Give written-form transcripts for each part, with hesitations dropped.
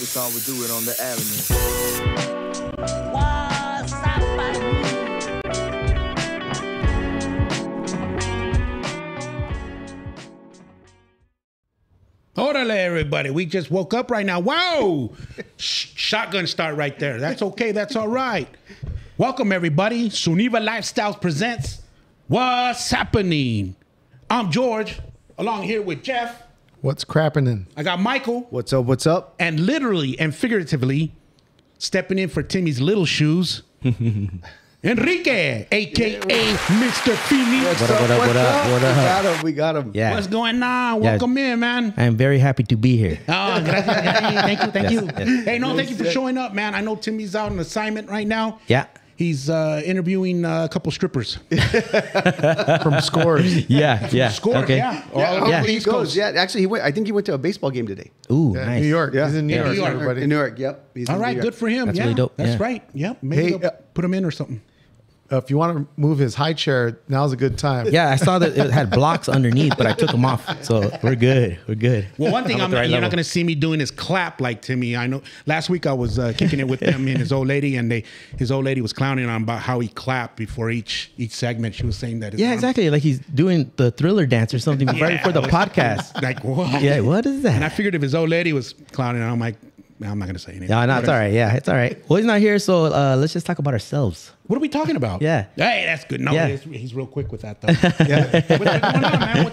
We thought we'd do it on the avenue. Waas, Sappening. Orale, everybody. We just woke up right now. Wow! Shotgun start right there. That's okay. That's all right. Welcome, everybody. SeunevA Lifestyles presents What's Happening? I'm George, along here with Jeff. What's crapping? I got Michael. What's up? What's up? And literally and figuratively, stepping in for Timmy's little shoes, Enrique, A.K.A. MrPHX. What up? We got him. Yeah. What's going on? Welcome in, man. I'm very happy to be here. Oh, gracias. Thank you. Yes. Hey, no, thank you for showing up, man. I know Timmy's out on assignment right now. Yeah. He's interviewing a couple strippers. From Scores. Yeah. Scores, Okay. yeah. Yeah, he East goes. Coast. Yeah, actually, he went. I think he went to a baseball game today. Ooh, Yeah, nice. New York. Yeah. He's in New Yeah, York. New York. Everybody. In Newark. Yep. He's All in right, New York. good for him. That's yeah, really dope. That's Yeah. right. Yep. Maybe Hey, they'll put him in or something. If you want to move his high chair, now's a good time. Yeah, I saw that it had blocks underneath, but I took them off. So we're good. We're good. Well, one thing I'm at the right you're level. not going to see me doing is clap like Timmy. I know last week I was kicking it with him and his old lady, and his old lady was clowning on about how he clapped before each segment. She was saying that. Yeah, exactly. Like he's doing the Thriller dance or something right before the podcast. Like what? Yeah, what is that? And I figured if his old lady was clowning, I'm like, I'm not going to say anything. No, it's all right. Yeah, it's all right. Well, he's not here, so let's just talk about ourselves. What are we talking about? Yeah. Hey, that's good. No, Yeah. he's real quick with that though. Yeah. What's been going on, man?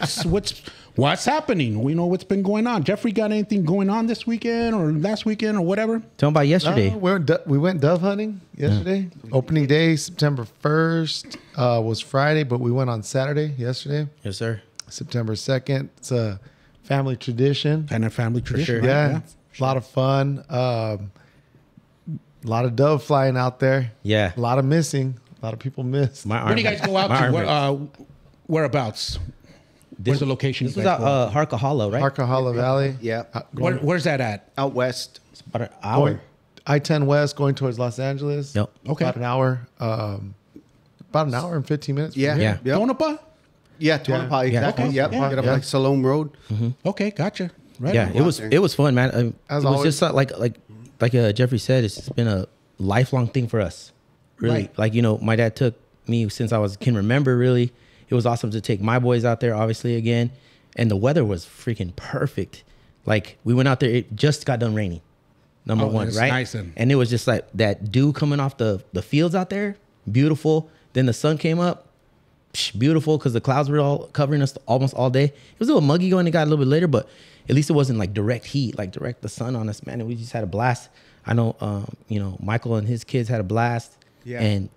What's happening? We know what's been going on. Jeffrey, got anything going on this weekend or last weekend or whatever? Tell him about yesterday. We went dove hunting yesterday. Opening day, September 1st, was Friday, but we went on Saturday yesterday, Yes, sir. September 2nd. It's a family tradition. And a family tradition. sure. Right? Yeah. A lot of fun. A lot of dove flying out there. Yeah. A lot of missing. A lot of people missed. My Where do you guys go out my to? arm hurts. Whereabouts? Where's the location? This you was guys out go out Harka Hollow, right? Arcahala Valley. Yeah. Where's that at? Out west. It's about an hour. Going I-10 West going towards Los Angeles. Yep. Okay. About an hour. About an hour and 15 minutes. from Yeah. here. Yeah. Yep. Tonopah? Yeah. Tonopah. Exactly. Okay. Yep. Yeah. Get up Yeah. like Salome Road. Okay, gotcha. Right. Yeah, on. it was fun, man. It As was always. just like Jeffrey said, it's been a lifelong thing for us. Really, Right. like my dad took me since I can remember. Really, it was awesome to take my boys out there, obviously again, and the weather was freaking perfect. Like we went out there, it just got done raining. Number one, that's right? nice And it was just like that dew coming off the fields out there, beautiful. Then the sun came up. Beautiful because the clouds were all covering us almost all day. It was a little muggy going. It got a little bit later, but at least it wasn't like direct heat, like direct the sun on us, man. And we just had a blast. I know, Michael and his kids had a blast, Yeah. and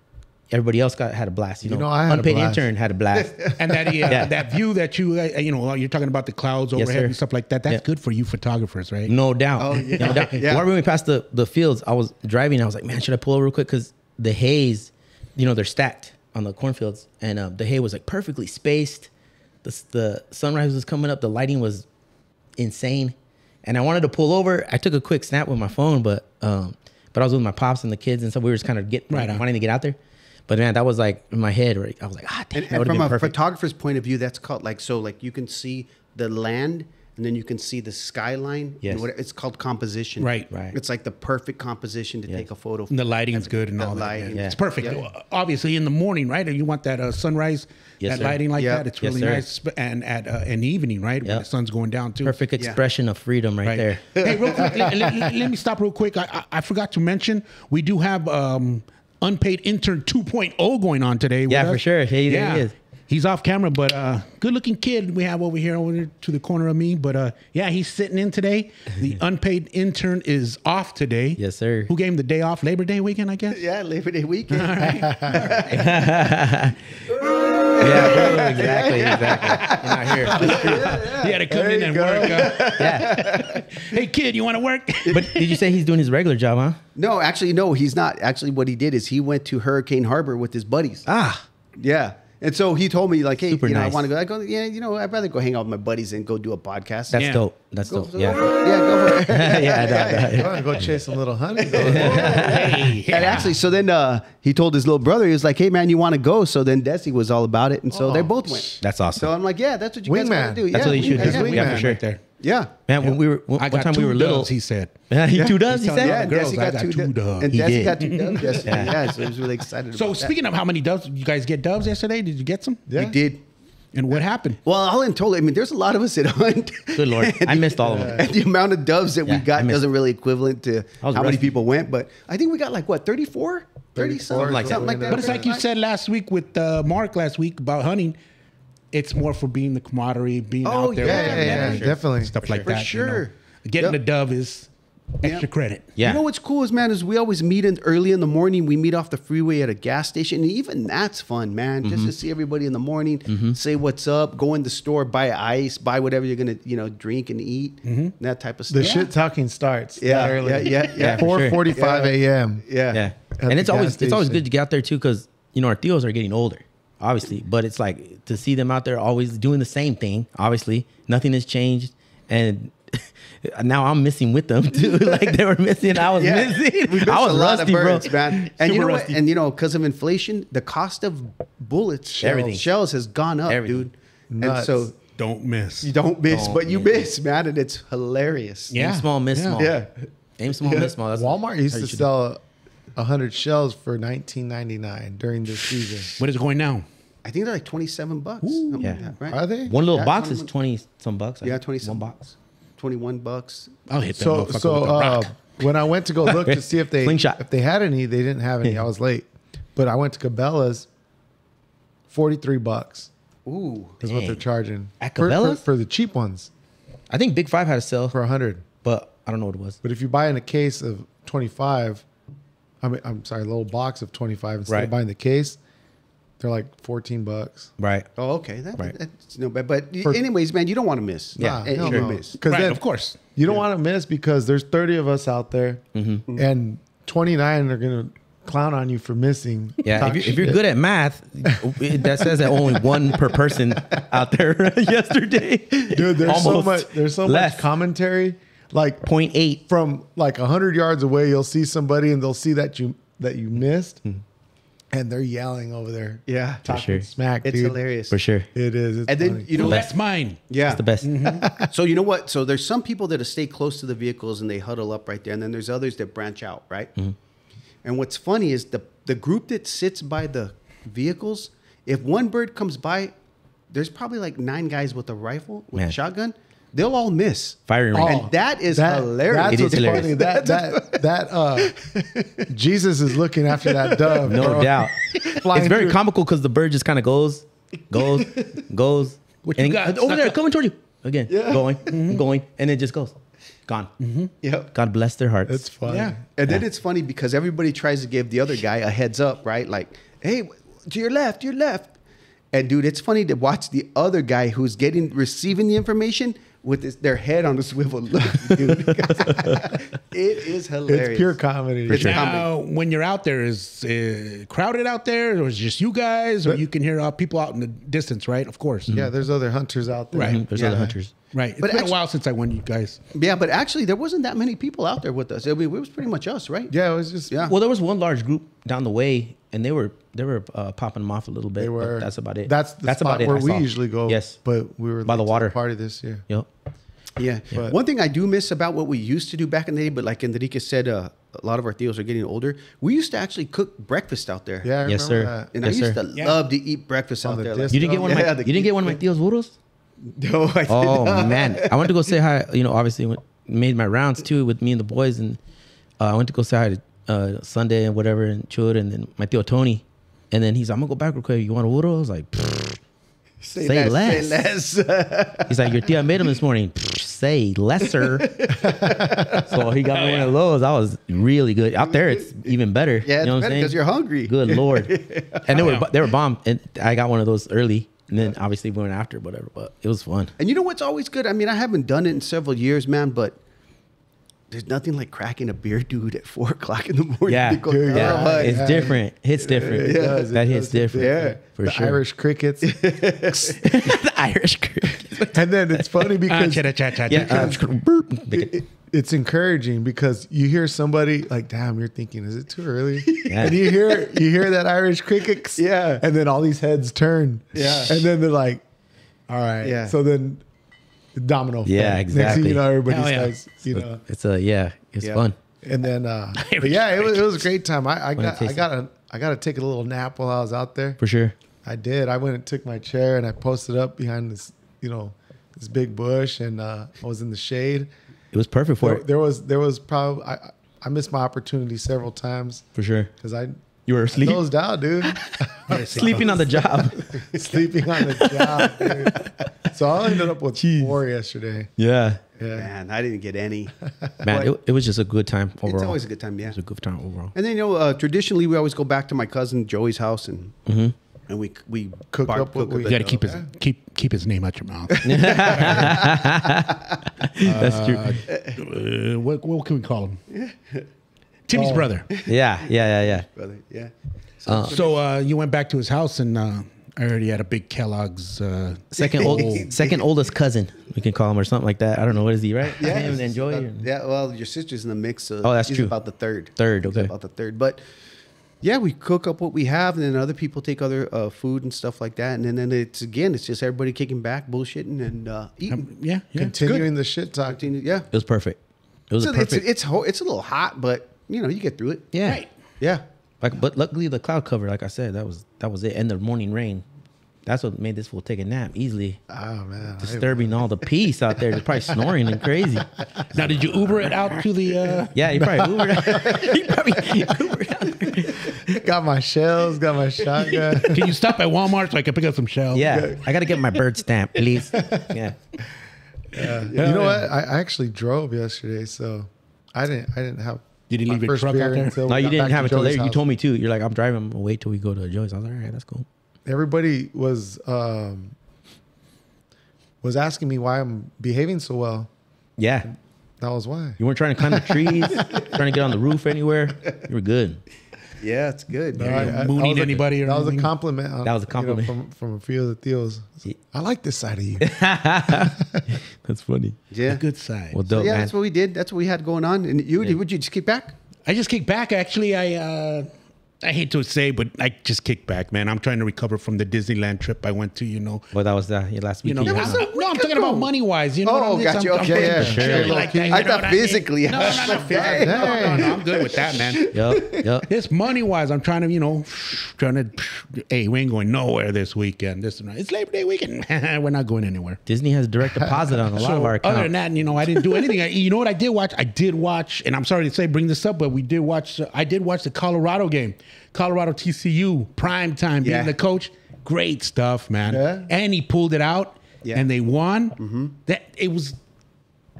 everybody else had a blast. You know, I had a unpaid blast. intern had a blast. And that that view that you're talking about the clouds Yes, overhead sir. and stuff like that. That's Yeah. good for you photographers, right? No doubt. Oh, yeah. No doubt. Yeah. When we passed the fields, I was driving. I was like, man, should I pull over real quick? Because the haze, they're stacked on the cornfields, and the hay was like perfectly spaced. The sunrise was coming up. The lighting was insane, and I wanted to pull over. I took a quick snap with my phone, but I was with my pops and the kids, and so we were just kind of wanting to get out there. But man, that was like in my head. Right? I was like, damn, And that would from have a been perfect. photographer's point of view, that's called like you can see the land and then you can see the skyline. Yes. And it's called composition. Right. It's like the perfect composition to take a photo. And the lighting's good and The all that. lighting. Yeah. It's perfect. Yeah. Obviously, in the morning, right? You want that sunrise, Yes, that sir. lighting like Yeah. that. It's Yes, really sir. nice. And at an evening, right? When Yeah. the sun's going down too. Perfect expression of freedom right there. Hey, real quick, let me stop real quick. I forgot to mention, we do have Unpaid Intern 2.0 going on today. Yeah, with for us. sure. Hey, there he is. He's off camera, but good looking kid we have over here to the corner of me. But yeah, he's sitting in today. The Unpaid Intern is off today. Yes, sir. Who gave him the day off? Labor Day weekend, I guess? Yeah, Labor Day weekend. Yeah, bro, exactly. You're not here. He had to come in and work. Yeah. Hey, kid, you want to work? But did you say he's doing his regular job, huh? No, actually, no, he's not. Actually, what he did is he went to Hurricane Harbor with his buddies. Ah. Yeah. And so he told me, like, hey, Super I nice. want to go. I go, yeah, I'd rather go hang out with my buddies and go do a podcast. That's Yeah. dope. That's Go dope. for it. Yeah. Yeah, go for it. Yeah, I'm gonna go chase some little honey. Hey, yeah. And actually, so then he told his little brother, he was like, hey, man, you want to go? So then Desi was all about it. And so they both went. That's awesome. So I'm like, yeah, that's what you guys Wingman. want to do. That's yeah, what you should do. wingman. Yeah, for sure. Right there. Yeah. Man, when we were one I got time we two were little. doves, he said. Yeah, he two doves. He telling said. the Yeah, and girls, Desi I got got two two doves. doves. And He Desi did. got 2 doves yesterday. Yeah, so I was really excited So about that. speaking of how many doves, you guys get doves yesterday? Did you get some? Yeah. We did. And what happened? Well, all in total, I mean, there's a lot of us that hunt. Good Lord, I missed all of them. And the amount of doves that Yeah, we got I missed- doesn't really equivalent to I was how many rusty. people went. But I think we got like, what, 34? 30 something like that. something like that. But it's like you said last week with Mark last week about hunting. It's more for being the camaraderie, being Oh, out there. yeah, with yeah, your yeah, members, definitely. Stuff like For that. you know. sure. Getting Yep. the dove is extra credit. Yeah. You know what's cool is, man, is we always meet early in the morning. We meet off the freeway at a gas station. And even that's fun, man. Just to see everybody in the morning, say what's up, go in the store, buy ice, buy whatever you're going to, drink and eat, that type of stuff. The shit talking starts. Yeah, that early. yeah. for sure. 4:45 a.m. Yeah. Yeah, At and the it's always gas station. good to get out there too, because our tios are getting older, obviously. But it's like to see them out there always doing the same thing. Obviously, nothing has changed, and now I'm missing with them too. Like they were missing, I was missing. We missed I was a lot rusty, of birds, bro. man. And you Super know rusty. what? And because of inflation, the cost of bullets, Everything. shells has gone up, Everything. dude. Nuts. And so Don't miss. you don't miss, Don't but you miss. miss, man, and it's hilarious. Yeah. Aim small, miss Yeah. small. Yeah. Aim small, miss small. That's Walmart used how you to should sell 100 shells for $19.99 during this season. What is it going now? I think they're like $27. Something Yeah. like that, right? Are they? One little Yeah, box is 21. 20 some bucks. I Yeah, think. 20 One some box. $21. I'll hit that So, motherfucker with so a rock. when I went to go look to see if they Slingshot. had any, they didn't have any. I was late, but I went to Cabela's. $43 Ooh. is what they're Dang. charging At for, Cabela's? for the cheap ones I think Big Five had a sale, for 100. but I don't know what it was. But if you buy in a case of 25, I'm sorry, a little box of 25 instead Right. of buying the case, they're like $14. Right. Oh, okay. Right. That's no bad. But For- anyways, man, you don't want to miss. Yeah, And hell you no. miss. Because Right, then of course. you don't want to miss because there's 30 of us out there, and 29 are gonna clown on you for missing. Yeah, Talk if you're shit. good at math, that says that only one per person out there yesterday. Dude, there's so much less. commentary. Like 0.8. from like 100 yards away, you'll see somebody and they'll see that you missed, and they're yelling over there. Yeah. talking sure. smack. It's dude. hilarious. For sure. It is. It's And then, funny. you know, That's mine. yeah. It's the best. So you know what? So there's some people that stay close to the vehicles and they huddle up right there, and then there's others that branch out, right? And what's funny is the group that sits by the vehicles. If one bird comes by, there's probably like 9 guys with a rifle with Man. a shotgun. They'll all miss. Firing range. And that is hilarious. That's It is what's hilarious. funny. That Jesus is looking after that dove. No bro. doubt. Flying It's very through. comical because the bird just kind of goes. What you and got, over there, sucker? coming toward you. Again, going, and it just goes. Gone. Yep. God bless their hearts. It's funny. Yeah. And then it's funny because everybody tries to give the other guy a heads up, right? Like, hey, to your left, your left. And dude, it's funny to watch the other guy who's receiving the information with their head on the swivel. Look, dude. It is hilarious. It's pure comedy. For sure. Now, when you're out there, is crowded out there, or is it just you guys, or you can hear people out in the distance, right? Of course. Yeah, there's other hunters out there. Right. There's Yeah. other hunters. Right. It's But been actually- a while since I went, you guys. Yeah, but actually, there wasn't that many people out there with us. I mean, it was pretty much us, right? Yeah, it was just. Yeah. Well, there was one large group down the way, and they were popping them off a little bit. They were. But that's about it. That's the spot where I we saw. usually go. Yes. but we were By the late to water. party this year. Yep. Yeah. But- One thing I do miss about what we used to do back in the day, but like Enrique said, a lot of our theos are getting older. We used to actually cook breakfast out there. Yeah, I Yes, remember sir. that. And Yes, I used sir. to Yeah. love to eat breakfast On out the there. disc. You didn't get one of my. Yeah, You didn't get one of my tios burros. No, I did Oh not. man, I went to go say hi. Obviously made my rounds too with me and the boys, and I went to go say hi to Sunday and whatever and chilled, and then my tío Tony, and then he's like, I'm gonna go back real quick. You want a burro? I was like, Say less. Say less. he's like, your tia made him this morning. Say lesser. So he got me one of those. I was really good out there. It's even better. Yeah, it's you know what I'm better saying? because you're hungry. Good Lord. And they were bomb, and I got one of those early, and then obviously we went after whatever. But it was fun. And you know what's always good? I mean, I haven't done it in several years, man, but there's nothing like cracking a beer, dude, at 4 o'clock in the morning. Yeah, to go Dude, grab yeah, one. it's different. Hits different. It does, it that does, hits it different. does. for the sure. Irish crickets. The Irish cricket. And then it's funny because Yeah. it's encouraging because you hear somebody like, damn, you're thinking, is it too early? Yeah. And you hear that Irish cricket. Yeah. And then all these heads turn. Yeah. And then they're like, all right. Yeah. So then domino. Yeah, effect. Next thing exactly. you know, everybody Hell yeah. starts, you know. It's it's Yeah. fun. And then, but yeah, it was a great time. I got taste to take a little nap while I was out there. For sure. I did. I went and took my chair and I posted up behind this, this big bush, and I was in the shade. It was perfect for it. There was probably I missed my opportunity several times For sure. because I You were asleep? dozed out, dude. Sleeping on the job. Sleeping on the job, dude. So I ended up with 4 yesterday. Yeah. Yeah. Man, I didn't get any. Man, it was just a good time overall. It's always a good time, yeah. It was a good time overall. And then traditionally we always go back to my cousin Joey's house and we Cook up what we- You got to keep his name out your mouth. That's true. What can we call him? Timmy's brother. Yeah. brother. Yeah. So you went back to his house, and I heard he had a big Kellogg's. Second oldest cousin, we can call him, or something like that. I don't know. What is he, right? Yeah, Him and Enjoy. Yeah, well, your sister's in the mix. So Oh, that's he's true. about the third. Third, He's okay. about the third. But yeah, we cook up what we have, and then other people take other food and stuff like that. And then it's just everybody kicking back, bullshitting, and eating. Yeah, it's good. Continuing the shit talk. Yeah. It was perfect. It was So a perfect. it's a little hot, but you get through it. Yeah. Right. Yeah. But luckily the cloud cover, like I said, that was it. And the morning rain. That's what made this fool take a nap easily. Oh man, Disturbing all the peace out there. They're probably snoring and crazy. Now, did you Uber it out to the? Yeah, he probably Ubered out. got my shells, got my shotgun. Can you stop at Walmart so I can pick up some shells? Yeah, I got to get my bird stamp, please. Yeah. You know what? I actually drove yesterday, so I didn't have. Did you my leave your first truck beer out there? until No, we you got didn't back have it till Joey's later. You house. told me too. You're like, I'm driving. I'm gonna wait till we go to Joey's. I was like, all right, that's cool. Everybody was asking me why I'm behaving so well. Yeah. That was why. You weren't trying to climb the trees, trying to get on the roof anywhere. You were good. Yeah, it's good. Are you mooning anybody or that was a anything? compliment. That was a compliment. From a few of the Theos. I like this side of you. That's funny. Yeah. Good side. Well, So dope, yeah, man. that's what we did. That's what we had going on. And would you just kick back? I just kicked back. Actually, I hate to say, but I just kicked back, man. I'm trying to recover from the Disneyland trip I went to. Well, that was last week. No, I'm talking about money wise. You know, Oh, what I'm, gotcha. I'm Okay, yeah, sure. sure. Like that, I you know thought what mean? physically. No, not physically. No, I'm good with that, man. Yep. It's money wise. I'm trying to, hey, we ain't going nowhere this weekend. This and that. It's Labor Day weekend. We're not going anywhere. Disney has direct deposit on a lot of our accounts. Other than that, I didn't do anything. You know what I did watch? I did watch, and I'm sorry to bring this up, but I did watch the Colorado game. Colorado TCU, prime time, being Yeah. the coach. Great stuff, man. Yeah. And he pulled it out, Yeah. and they won. It was,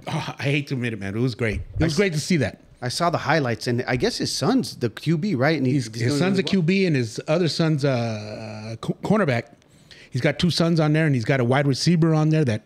I hate to admit it, man. It was great. It was great to see that. I saw the highlights, and I guess his son's the QB, right? And His son's a QB, and his other son's a cornerback. He's got two sons on there, and he's got a wide receiver on there that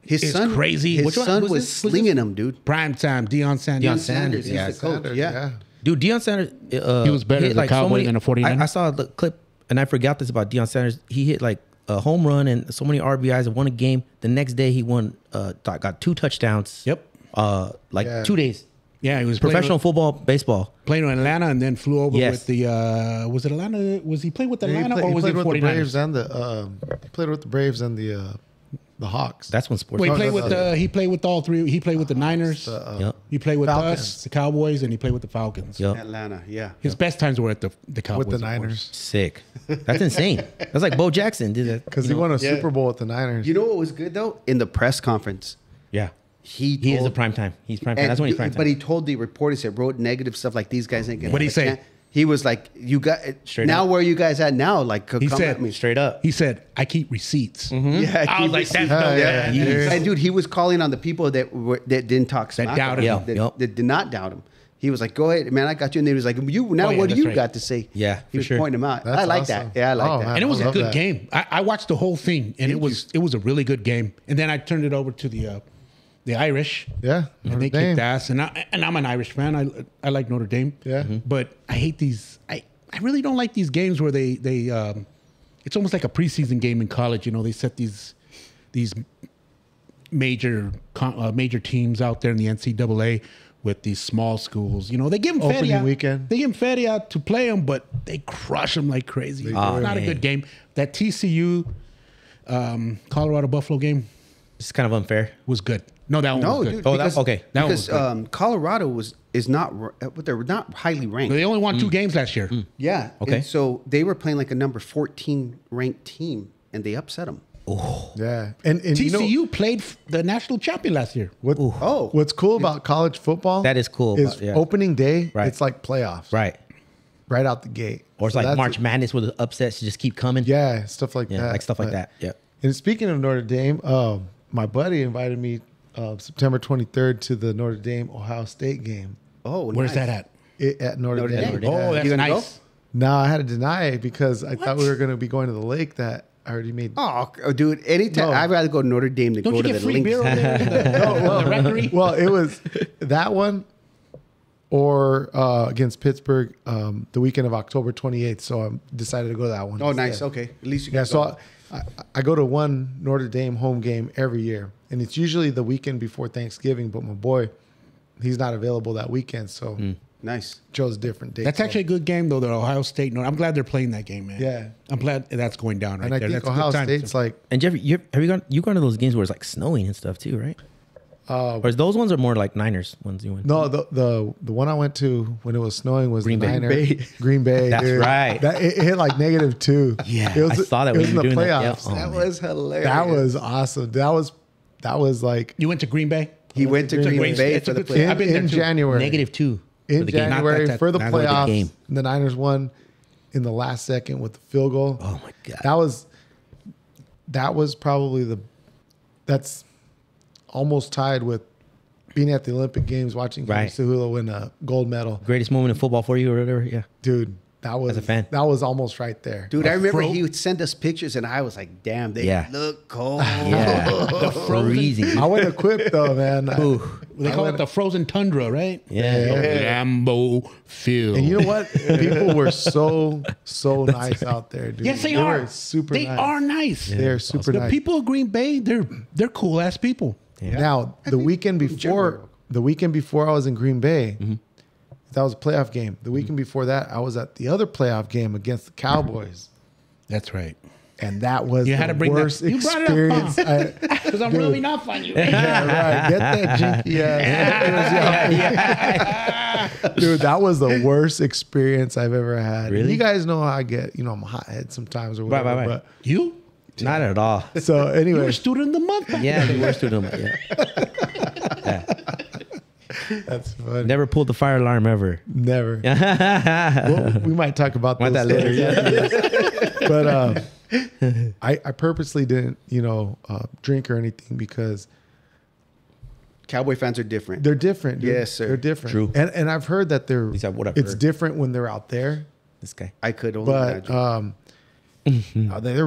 His It's son, crazy. His Which one? son Who's was this? Who's slinging him, dude. prime time, Deion Sanders. Deion Sanders, He's yeah, the coach. Sanders, Yeah. Dude, Deion Sanders. He was better hit as a Cowboy than a 49er? I saw the clip, and I forgot this about Deion Sanders. He hit like a home run and so many RBIs and won a game. The next day, he won. Got 2 touchdowns. Yep. 2 days. Yeah, he was Professional football, baseball. playing with Atlanta, and then flew over Yes. with the. Was it Atlanta? Was he playing with Atlanta, he or was played it with the 49ers? Braves and played with the Braves and the Hawks. That's when sports. Well, he Oh, played that's with he played with all three. He played with the Niners. Yep. He played with Falcons. us, the Cowboys, and he played with the Falcons. Yep. Atlanta, yeah. His best times were at the Cowboys with the of course. Niners Sick. That's insane. That's like Bo Jackson did that. because you he know? won a Yeah. Super Bowl with the Niners. You know what was good though? In the press conference, Yeah. he He is told- a prime time. He's prime time. and- That's when he's prime time. But he told the reporters that wrote negative stuff like these guys ain't gonna. What'd he say? He was like, "You got Straight now. up. Where are you guys at now? Like, He come said- at me." Straight up. He said, "I keep receipts." Yeah, I was like, "That's dope." Yeah, Yeah, yeah. And dude, he was calling on the people that didn't talk smack doubted about him. him, Yep. that did not doubt him. He was like, "Go ahead, man, I got you." And he was like, "You now, Oh, yeah, what do that's you right. got to say?" Yeah, he for was sure. pointing him out. That's I like awesome. that. Yeah, I like Oh, that. man. and it was I a love good that. game. I watched the whole thing, and it was a really good game. And then I turned it over to the Irish. Yeah, And Notre they Dame. kicked ass, and I'm an Irish fan. I like Notre Dame. Yeah. But I hate these. I really don't like these games where they it's almost like a preseason game in college. You know, they set these major teams out there in the NCAA with these small schools. You know, they give them Opening feria. weekend. They give them feria to play them, but they crush them like crazy. It's not a man. good game. That TCU Colorado Buffalo game. It's kind of unfair. was good. No, that one No, was good. dude. Oh, because, that's okay. That one Because was good. Colorado is not they're not highly ranked. They only won 2 games last year. Yeah. Okay. And so they were playing like a number 14 ranked team, and they upset them. Yeah. And you TCU know played the national champion last year. what's cool about college football? That is cool Is about- yeah. opening day, Right. it's like playoffs. Right. Right out the gate. Or it's So like that's- March Madness with the upsets just keep coming. Yeah, stuff like Yeah, that. like stuff like But- that. Yeah. And speaking of Notre Dame, my buddy invited me September 23rd to the Notre Dame Ohio State game Oh, Where's nice. that at? at Notre Notre Dame. Dame. Oh, that's You gonna go? nice. No, I had to deny it because I thought we were going to be going to the lake that I already made. Oh, dude, anytime No. I'd rather go to Notre Dame than Don't go you to get the free Lynx. beer over there? The rectory? Well, it was that one or against Pittsburgh the weekend of October 28th. So I decided to go to that one. Oh, nice. instead. Okay, at least you Yeah, can so go. I go to one Notre Dame home game every year, and it's usually the weekend before Thanksgiving. But my boy, he's not available that weekend, so Nice. chose a different date. That's actually a good game, though, the Ohio State. I'm glad they're playing that game, man. Yeah. I'm glad that's going down right and I there. think That's a good Ohio time. State's like And Jeffrey, have you gone to those games where it's like snowing and stuff too, right? Or is those ones are more like Niners ones you went? no the one I went to when it was snowing was Green the Bay. Niners. Green Bay. That's dude. right. It hit like -2. Yeah, it was, I saw that It when was you in were the doing that. Yeah. playoffs. Oh, That man. was hilarious. That was awesome. That was like You went to Green Bay? He went to Green Green Bay. Bay It's a for the good play. city. I've been there in too. January. -2 In for the game. January Not for the not the playoffs. game. The Niners won in the last second with the field goal. Oh my god. That was probably that's almost tied with being at the Olympic Games watching Right. Sehula win a gold medal. Greatest moment in football for you or whatever. Yeah. Dude, that was As a fan. That was almost right there. Dude, I remember fro- he would send us pictures, and I was like, "Damn, they Yeah. look cold." Yeah. Freezing. I went equipped though, man. Ooh. They call it the frozen tundra, right? Yeah. Lambeau Field. And you know what? People were so nice out there, dude. Yes, they are. were super They nice. are nice. They're super The nice. people of Green Bay, they're cool ass people. Now, the weekend before I was in Green Bay, that was a playoff game. The weekend before that, I was at the other playoff game against the Cowboys. That's right. And that was You the had to bring that- worst you brought it up, experience. Because I'm Dude. rubbing off on you. Yeah, right. Get that jinky ass. Dude, that was the worst experience I've ever had. Really? You guys know how I get, I'm a hothead sometimes or Right, whatever. right. You? Not at all. But so You were anyway, student of the month. back Yeah, then. you were student. Yeah. that's funny. Never pulled the fire alarm ever. Never. Well, we might talk about Want those that later? stories. Yeah. But I purposely didn't, drink or anything because Cowboy fans are different. they're different. Dude. Yes, sir. They're different. True. And I've heard that least what I've it's heard. different when they're out there. This guy. I could only But imagine.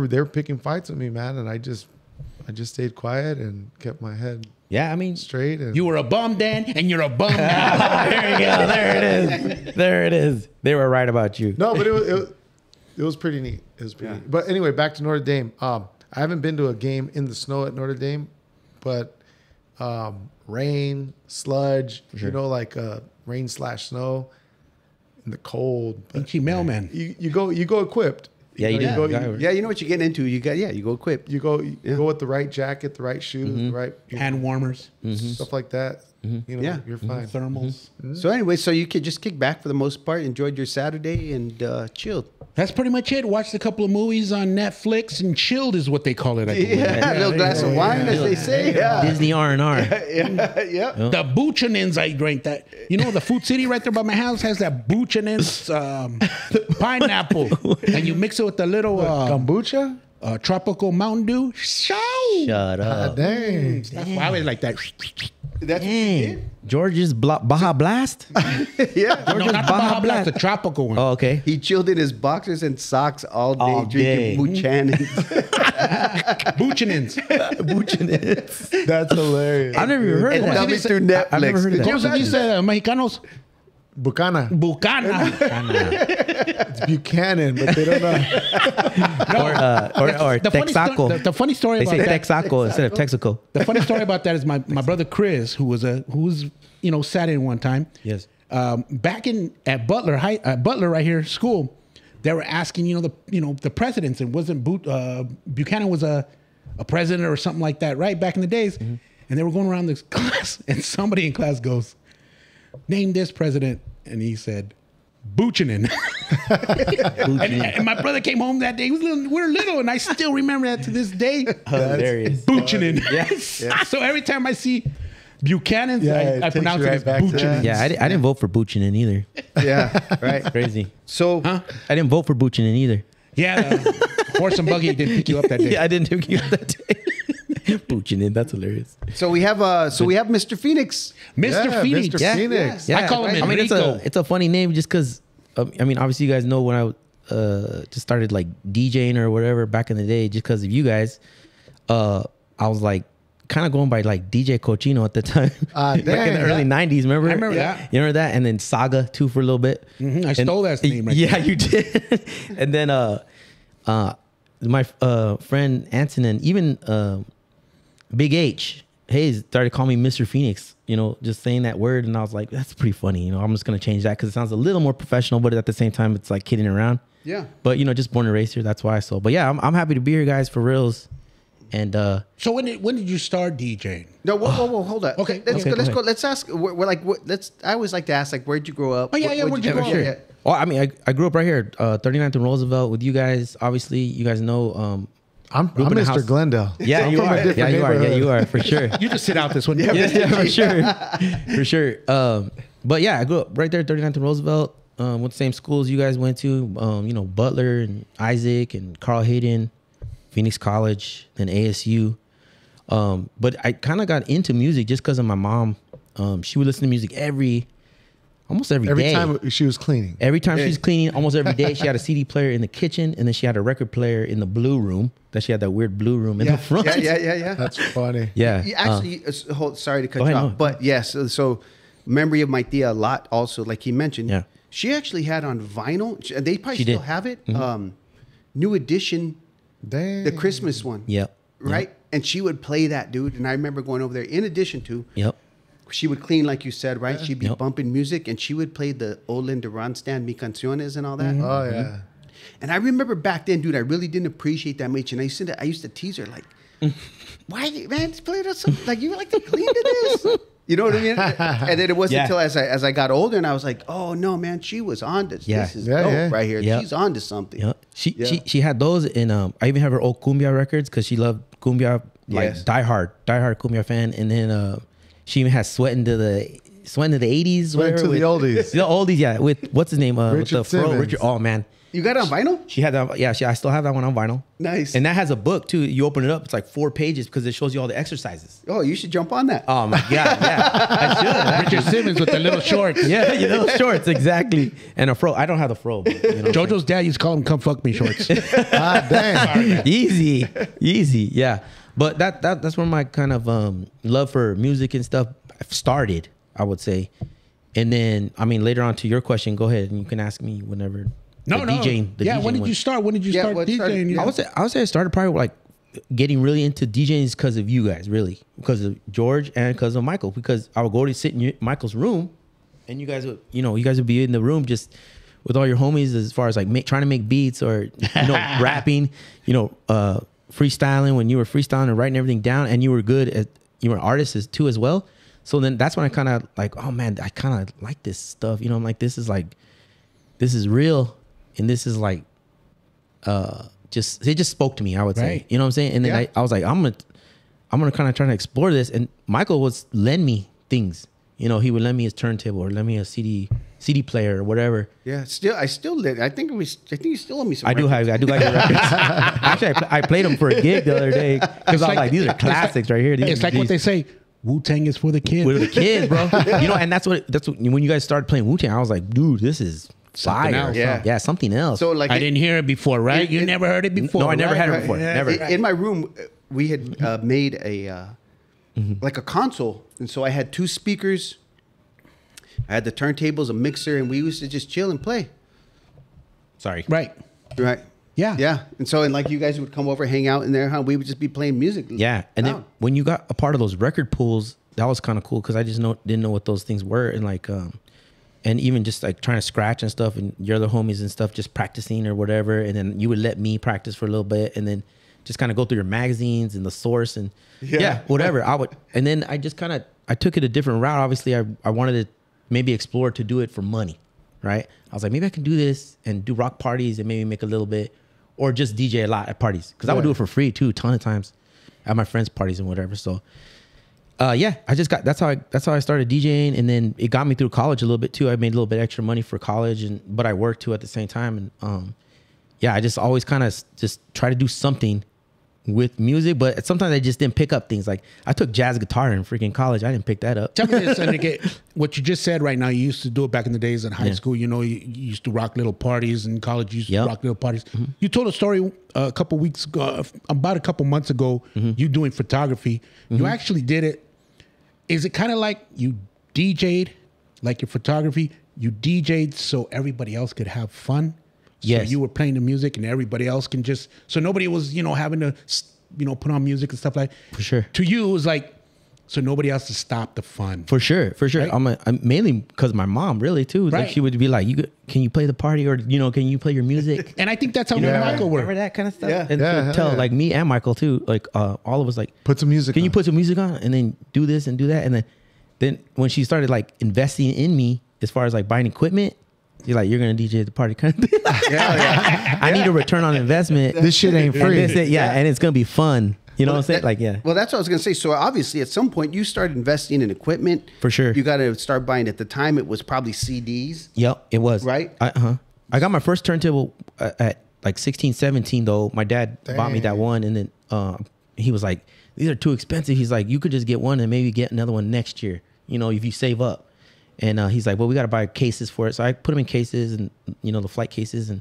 they were picking fights with me, man, and I just stayed quiet and kept my head Yeah, I mean, straight. And You were a bum then, and you're a bum now. there you go. There it is. There it is. They were right about you. no, but it was pretty neat. It was pretty neat. But anyway, back to Notre Dame. I haven't been to a game in the snow at Notre Dame, but rain, sludge, like rain/snow in the cold. But Ain't you mailman? you go equipped. Yeah, you know, do. go yeah, you know what you're getting into. You go equipped. you go with the right jacket, the right shoes, the right Hand warmers, stuff like that. Yeah. You're fine. thermals. So anyway, so you could just kick back for the most part, enjoyed your Saturday, and chilled. That's pretty much it. Watched a couple of movies on Netflix and chilled is what they call it. I believe. Yeah, a little glass of wine, as they say. Yeah, Disney R&R. yeah. The Buchanan's I drank that. The Food City right there by my house has that Buchanan's pineapple. And you mix it with a little Kombucha? tropical Mountain Dew. Shut Shut up. Dang. That's why I was like that. That's Dang. George's Baja Blast? yeah. No, not the Baja Blast, the tropical one. Oh, okay. He chilled in his boxers and socks all day, All day. drinking Buchanan. Buchanan's. That's hilarious. I've never even heard of and that. dubbing through I've never Netflix. heard of that. ¿Cómo se dice mexicanos? Bucana. Bucana. It's Buchanan, but they don't know. Or The funny, Texaco. the funny story They about say that. Texaco instead of Texaco. The funny story about that is my brother Chris, who was sat in one time. Yes. Back at Butler right here school, they were asking the presidents. It wasn't Buchanan was a a president or something like that, right? Back in the days. And they were going around this class, and somebody in class goes, name this president. And he said, Buchanan. and my brother came home that day. He was little, we were little, and I still remember that to this day. Hilarious. Buchanan. Yes. So every time I see Buchanan, Yeah, I it pronounce takes it you as right back to Buchanan. that. Yeah, I didn't vote for Buchanan either. Yeah, right. Crazy. So Huh? I didn't vote for Buchanan either. Yeah, horse and buggy didn't pick you up that day. Yeah, I didn't pick you up that day. Buchanan, that's hilarious. we have Mr. Phoenix. Mr. Yeah, Phoenix. Mr. Yeah. Phoenix. I call him I mean, Enrico. it's a funny name just because, I mean, obviously you guys know when I just started like DJing or whatever back in the day, just because of you guys, I was like kind of going by like DJ Cochino at the time. Back in the dang, early 90s, remember? I remember that. You remember that? And then Saga too for a little bit. I stole that name right Yeah, you did. And then my friend Anson and even Big H, Highz, started calling me Mr. Phoenix, you know, just saying that word. And I was like, that's pretty funny. You know, I'm just going to change that because it sounds a little more professional, but at the same time, it's like kidding around. Yeah. But, you know, just born and raised here. That's why. So, but yeah, I'm happy to be here, guys, for reals. And So when did you start DJing? No, whoa, hold on. Okay, let's okay, go. Let's go go. Let's ask. We're like, I always like to ask, like, where'd you grow up? Oh, yeah, where'd you grow up? Yeah. well, I mean, I grew up right here, 39th and Roosevelt with you guys. Obviously, you guys know. I'm in a Mr. house. Glendale. Yeah, So I'm you from a are. Yeah, different you are. Yeah, neighborhood. you are for sure. You just sit out this one. Yeah, for sure, for sure. But yeah, I grew up right there, 39th and Roosevelt. With the same schools you guys went to. You know, Butler and Isaac and Carl Hayden, Phoenix College, then ASU. But I kind of got into music just because of my mom. She would listen to music almost every Every day. time she was cleaning. Every time she's cleaning, almost every day, she had a CD player in the kitchen, and then she had a record player in the blue room. That she had that weird blue room in the front. Yeah. That's funny. Yeah. You actually, sorry to cut Go you ahead, off, no. but yes. So, memory of my tia a lot. Also, like he mentioned, Yeah. she actually had on vinyl. They probably She still did. have it. New Edition, Dang. the Christmas one. Yep. Right, and she would play that, dude. And I remember going over there. In addition to, Yep. she would clean, like you said, right? She'd be Yep. bumping music, and she would play the Olin Duran stand, Mi Canciones, and all that. Oh yeah. And I remember back then, dude, I really didn't appreciate that much. And I used to tease her, like, why, man, just play it some, like, you like to clean to this? You know what I mean? And then it wasn't Yeah. until as I got older, and I was like, oh, no, man, she was on to Yeah. this. Is Yeah, dope yeah. right here. Yeah. She's on to something. Yep. She had those, and I even have her old cumbia records because she loved cumbia, like Yes. diehard cumbia fan. And then she even has sweat into the 80s, Sweat whatever, into the with- oldies. the oldies, yeah. With what's his name? With Richard the fro, Simmons. Richard. Oh man, You got it on vinyl? she had that. Yeah, I still have that one on vinyl. Nice. And that has a book too. You open it up, it's like 4 pages because it shows you all the exercises. Oh, you should jump on that. Oh my god, yeah, I should. Richard Simmons with the little shorts. Yeah, you know, shorts exactly, and a fro. I don't have the fro. But, you know, JoJo's dad used to call him "Come fuck me" shorts. Ah, dang. easy, yeah. But that's where my kind of love for music and stuff started, I would say. And then, I mean, later on to your question, go ahead and you can ask me whenever. No. The DJing When did one. you start? When did you Yeah, start what DJing? started- Yeah. I would say I started probably like getting really into DJing because of you guys, really, because of George and because of Michael. Because I would go to sit in Michael's room, and you guys would be in the room just with all your homies as far as like trying to make beats or rapping, freestyling when you were freestyling and writing everything down, and you were good at you were an artist too as well. So then that's when I kind of like, oh man, I kind of like this stuff. I'm like, this is real, and this is like, it just spoke to me. I would say, Right. you know what I'm saying? And then Yeah. I was like, I'm gonna kind of try to explore this. And Michael would lend me things. He would lend me his turntable or lend me a CD player or whatever. Yeah, I still did. I think you still owe me some. I do like the records. Actually, I played them for a gig the other day because I was like, these are classics right here. It's like what they say: Wu-Tang is for the kids. with the kids, bro. And that's what when you guys started playing Wu-Tang, I was like, dude, this is Something fire. else, huh? Yeah, something else. So like I didn't hear it before, right? You never heard it before. No, I never right? had it before. Never. In my room, we had made a like a console, and so I had 2 speakers. I had the turntables, a mixer, and we used to just chill and play. Sorry. Right. Right. Yeah. Yeah. And so, and like you guys would come over, hang out in there, huh? We would just be playing music. Yeah, and then loud. when you got a part of those record pools, that was kind of cool because I just didn't know what those things were, and like, and even just like trying to scratch and stuff, and your other homies and stuff just practicing or whatever, and then you would let me practice for a little bit, and then just kind of go through your magazines and the source and whatever. And then I just kind of, I took it a different route. Obviously I wanted to maybe explore to do it for money, right? I was like, maybe I can do this and do rock parties and maybe make a little bit, or just DJ a lot at parties. Cause I would do it for free too, a ton of times at my friends' parties and whatever. So that's how I started DJing, and then it got me through college a little bit too. I made a little bit extra money for college, but I worked too at the same time. And I just always kind of just try to do something with music, but sometimes I just didn't pick up things. Like I took jazz guitar in freaking college. I didn't pick that up. Tell me this, Enrique, what you just said right now, you used to do it back in the days in high school. You know, you used to rock little parties in college. You used to rock little parties. You told a story a couple weeks ago, about a couple months ago, you doing photography. You actually did it. Is it kind of like you DJ'd, like your photography, you DJ'd so everybody else could have fun? Yes. So you were playing the music and everybody else can just, so nobody was, having to, put on music and stuff like that. For sure. To you, it was like, so nobody else to stop the fun. For sure. Right? I'm mainly because my mom really too. Right. Like she would be like, can you play the party, or, can you play your music? And I think that's how me and Michael were. Remember that kind of stuff? Yeah. And to tell like me and Michael too, like all of us like, Put some music can on. you put some music on and then do this and do that? And then when she started like investing in me as far as like buying equipment, you're like, you're going to DJ at the party kind of thing. I need a return on investment. This shit ain't And free. and it's going to be fun. You know what I'm saying? Like, yeah. Well, that's what I was going to say. So obviously at some point you started investing in equipment. For sure. You got to start buying. At the time it was probably CDs. Yep, it was. Right? I got my first turntable at like 16, 17 though. My dad bought me that one, and then he was like, these are too expensive. He's like, you could just get one and maybe get another one next year, if you save up. And he's like, well, we got to buy cases for it. So I put them in cases, and the flight cases, and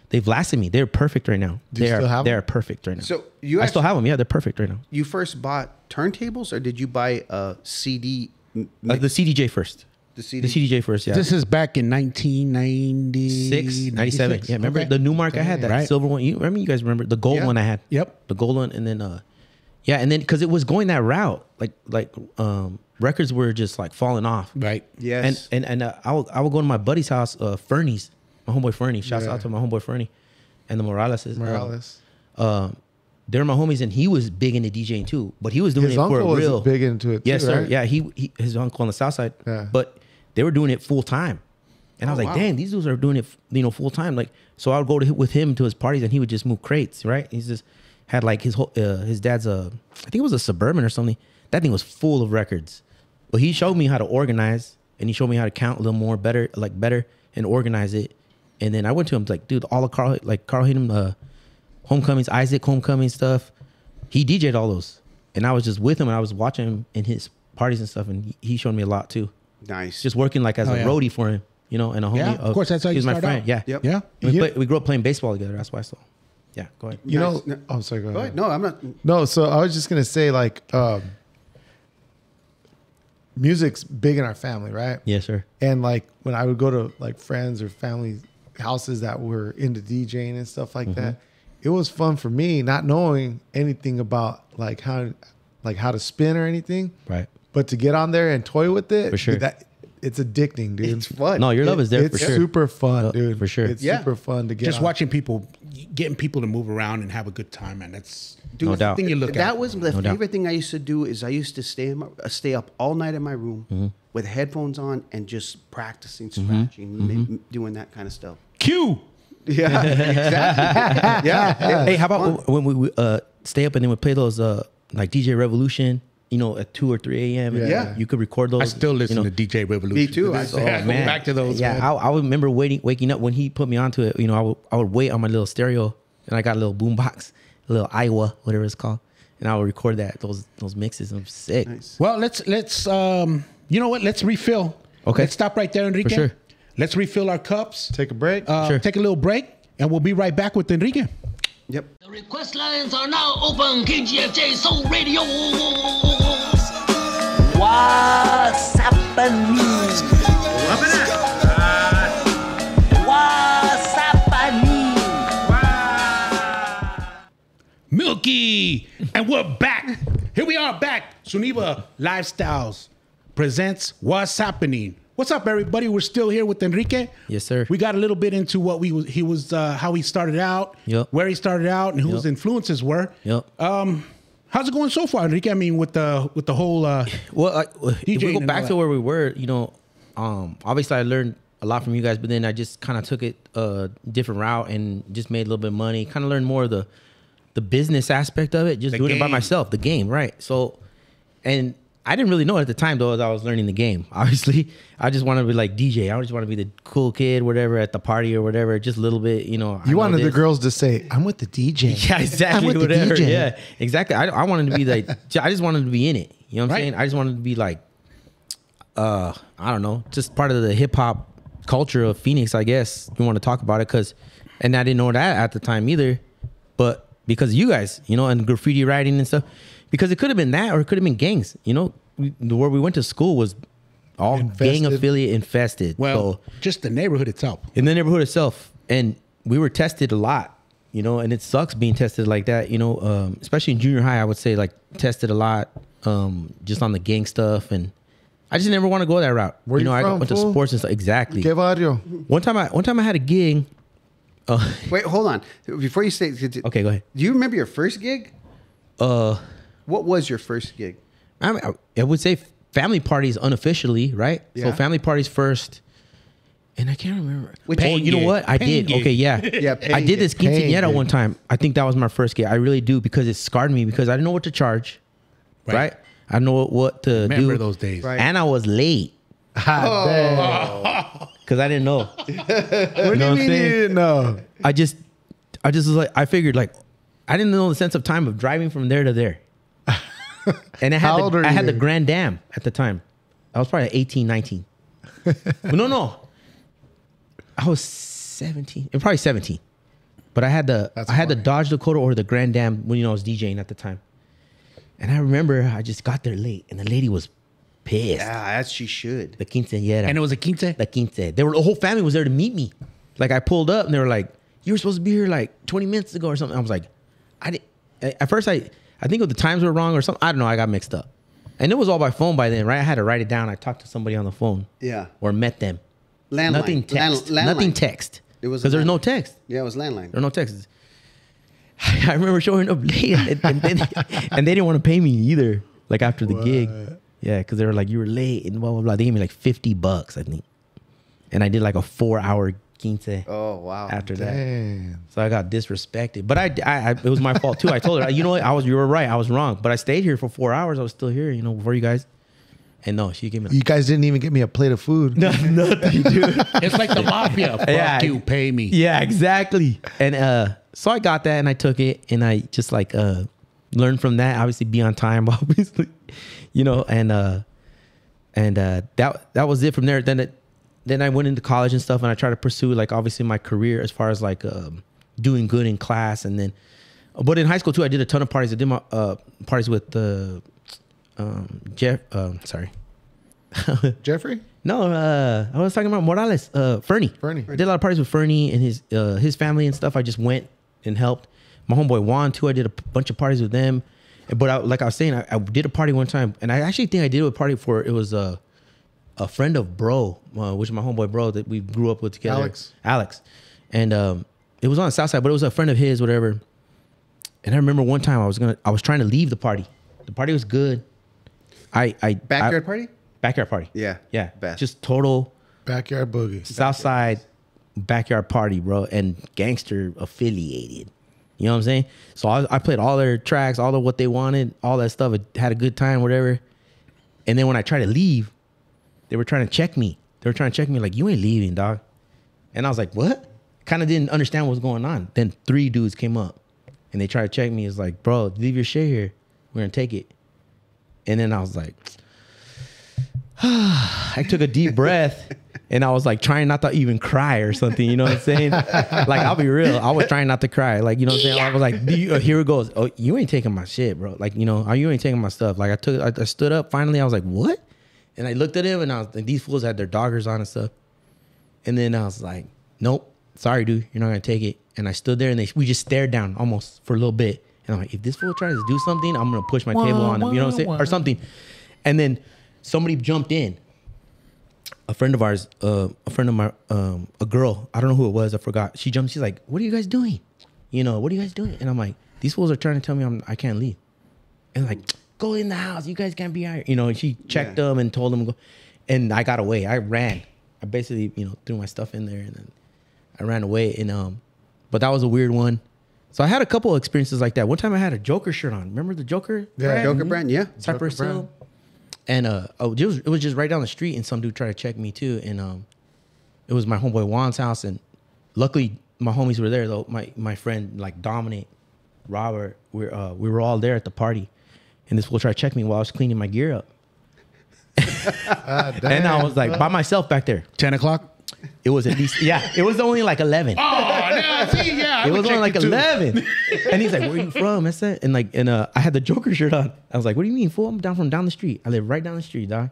they've lasted me. They're perfect right now. Do you still have them? They're perfect right now. So I still have them. Yeah, they're perfect right now. You first bought turntables, or did you buy a CD? The CDJ first. The CD? The CDJ first, yeah. This is back in 1996, 97. Yeah, remember the new mark I had, that silver one? You guys remember the gold one I had? Yep. The gold one, and then and then because it was going that route, like records were just like falling off. Right. Yes. And I would go to my buddy's house, Fernie's, my homeboy Fernie. Shouts out to my homeboy Fernie and the Moraleses. They're my homies, and he was big into DJing too, but he was doing His it for uncle real. was big into it too, yes, sir. right? Yeah, his uncle on the south side. Yeah. But they were doing it full time, and I was like, wow. "Dang, these dudes are doing it, full time." Like, so I would go with him to his parties, and he would just move crates. Right? He's just had like his dad's I think it was a Suburban or something. That thing was full of records. But he showed me how to organize, and he showed me how to count a little more better, and organize it. And then I went to him like, dude, all of Carl Hayden, Homecomings, Isaac Homecoming stuff. He DJ'd all those, and I was just with him, and I was watching him in his parties and stuff, and he showed me a lot too. Nice. Just working like as a roadie for him, and a homie. Yeah, of course, that's how you he was my start friend. out. Yeah, Yep. Yeah. And we grew up playing baseball together. That's why I saw. Yeah, go ahead. You Nice. know, I'm sorry, go Go ahead. ahead. No, I'm not. No, so I was just gonna say, like, music's big in our family, right? Yes, sir. And like when I would go to like friends or family houses that were into DJing and stuff like that, it was fun for me not knowing anything about like how to spin or anything. Right. But to get on there and toy with it, For sure. It's addicting, dude. It's fun. No, your love is there It's for sure. super fun, dude. For sure. It's Yeah. super fun to get Just on. watching people, getting people to move around and have a good time, man. That's Dude, No the doubt. thing you look that at. was the No doubt. favorite thing I used to do. Is I used to stay up all night in my room with headphones on and just practicing scratching, doing that kind of stuff. Q. Yeah, exactly. yeah. Hey, how about when we stay up and then we play those like DJ Revolution, at 2 or 3 a.m. and Yeah. you could record those. I still listen to DJ Revolution. Me too. Oh, man. Back to those. Yeah, man. I remember waking up when he put me onto it. I would wait on my little stereo, and I got a little boom box, a little Iowa, whatever it's called, and I would record those mixes. I'm sick. Nice. Well, let's you know what? Let's refill. Okay. Let's stop right there, Enrique. For sure. Let's refill our cups. Take a break. Sure. Take a little break, and we'll be right back with Enrique. Yep. The request lines are now open. KGFJ Soul Radio. What's happening? What's happening? Milky, and we're back. Here we are back. SeunevA Lifestyles presents What's Happening What's up, everybody? We're still here with Enrique. Yes, sir. We got a little bit into what how he started out, Yep. where he started out, and who his influences were. Yep. How's it going so far, Enrique? I mean, with the whole If we DJing go and back all to that. where we were, obviously I learned a lot from you guys, but then I just kind of took it a different route and just made a little bit of money. Kind of learned more of the business aspect of it, just The doing it by game. myself, the game, right? So, and I didn't really know it at the time though, as I was learning the game. Obviously, I just wanted to be like DJ. I just want to be the cool kid, whatever, at the party or whatever. Just a little bit, I You know wanted the this. girls to say, "I'm with the DJ." Yeah, exactly. I'm with the Whatever. DJ. Yeah, exactly. I wanted to be like, I just wanted to be in it. You know what I'm Right. saying? I just wanted to be like, I don't know, just part of the hip hop culture of Phoenix, I guess. You want to talk about it and I didn't know that at the time either, but because of you guys, and graffiti writing and stuff, because it could have been that or it could have been gangs. Where we went to school was all gang Infested. affiliate infested. well, So, just the neighborhood itself. in the neighborhood itself, and we were tested a lot, and it sucks being tested like that, especially in junior high. I would say like tested a lot, just on the gang stuff, and I just never want to go that route. Where you I from, went to fool? sports and stuff. Exactly. Que barrio? One time I had a gig. Wait, hold on. Before you say, Okay, go ahead. Do you remember your first gig? What was your first gig? I would say family parties unofficially, right? Yeah. So family parties first. And I can't remember. Which- Oh, you know gig. what? I Paying did. gig. Okay, yeah. Yeah, I did this Paying quinceañera gig. one time. I think that was my first gig. I really do, because it scarred me, because I didn't know what to charge. Right? I didn't know what to Remember do. those days. Right. And I was late Hot damn. because I didn't know. What do know you what I'm mean you saying? didn't know? I just was like, I figured like, I didn't know the sense of time of driving from there to there. And How old are I had you? the Grand Dam at the time. I was probably 18, 19. No. I was 17. Probably 17. But I had the Dodge Dakota or the Grand Dam when I was DJing at the time. And I remember I just got there late and the lady was pissed. Yeah, as she should. The quinceañera. And it was a quince. The quince. The whole family was there to meet me. Like I pulled up and they were like, "You were supposed to be here like 20 minutes ago or something." I was like, at first I think the times were wrong or something. I don't know. I got mixed up. And it was all by phone by then, right? I had to write it down. I talked to somebody on the phone. Yeah. Or met them. Landline. Nothing text. Landline. Nothing text. It was a because there's no landline. text. Yeah, it was landline. There were no texts. I remember showing up late and they didn't want to pay me either. Like after the gig. Yeah, because they were like, "You were late," and blah, blah, blah. They gave me like $50, I think. And I did like a 4-hour quince Oh, wow. after that. Damn. So I got disrespected. But it was my fault too. I told her, you know what? You were right. I was wrong. But I stayed here for 4 hours. I was still here, before you guys. And no, she gave me You guys didn't even get me a plate of food. nothing, dude. It's like the mafia. Fuck Yeah. you, pay me. Yeah, exactly. And so I got that and I took it and I just like learned from that. Obviously, be on time, obviously, and that was it from there. Then I went into college and stuff and I tried to pursue like obviously my career as far as like doing good in class and then, but in high school too, I did a ton of parties. I did my parties with Jeffrey? No, I was talking about Morales, Fernie. Fernie. I did a lot of parties with Fernie and his family and stuff. I just went and helped. My homeboy Juan too. I did a bunch of parties with them. But like I was saying, I did a party one time, and I actually think I did a party for it was a friend of Bro, which is my homeboy Bro that we grew up with together. Alex, and it was on the south side, but it was a friend of his, whatever. And I remember one time I was trying to leave the party. The party was good. Backyard party? Backyard party. Yeah. Yeah. Best. Just total Backyard boogie. Southside backyard party, bro, and gangster affiliated. You know what I'm saying? So I played all their tracks, all of what they wanted, all that stuff. It had a good time, whatever. And then when I tried to leave, they were trying to check me. They were trying to check me like, "You ain't leaving, dog." And I was like, "What?" Kind of didn't understand what was going on. Then 3 dudes came up and they tried to check me. It's like, "Bro, leave your shit here. We're gonna take it." And then I was like, I took a deep breath and I was like trying not to even cry or something. You know what I'm saying? Like, I'll be real. I was trying not to cry. Like, you know what I'm saying? I was like, here it goes. "Oh, you ain't taking my shit, bro." Like, you ain't taking my stuff. Like I stood up finally. I was like, "What?" And I looked at him and I was like, these fools had their doggers on and stuff. And then I was like, "Nope. Sorry, dude. You're not going to take it." And I stood there and we just stared down almost for a little bit. And I'm like, if this fool tries to do something, I'm going to push my table on him. You know what I'm saying? Or something. And then somebody jumped in. a friend of ours, a friend of my, a girl, I don't know who it was, I forgot. She jumped, she's like, what are you guys doing? You know, what are you guys doing? And I'm like, these fools are trying to tell me I can't leave. And like, go in the house. You guys can't be out here. You know, and she checked them and told them to go. And I got away. I ran. I basically, you know, threw my stuff in there and then I ran away. And but that was a weird one. So I had a couple of experiences like that. One time I had a Joker shirt on. Remember the Joker? Yeah, brand? Joker brand, yeah. Cypress Hill. And it was just right down the street, and some dude tried to check me too. And it was my homeboy Juan's house, and luckily my homies were there though. My friend like Dominic, Robert, we were all there at the party, and this fool tried to check me while I was cleaning my gear up. And I was like by myself back there. 10 o'clock. It was at least it was only like 11. Oh, no, see, yeah. It was only like 11. And he's like, where are you from? I said, and I had the Joker shirt on. I was like, what do you mean, fool? I'm from down the street. I live right down the street, dog.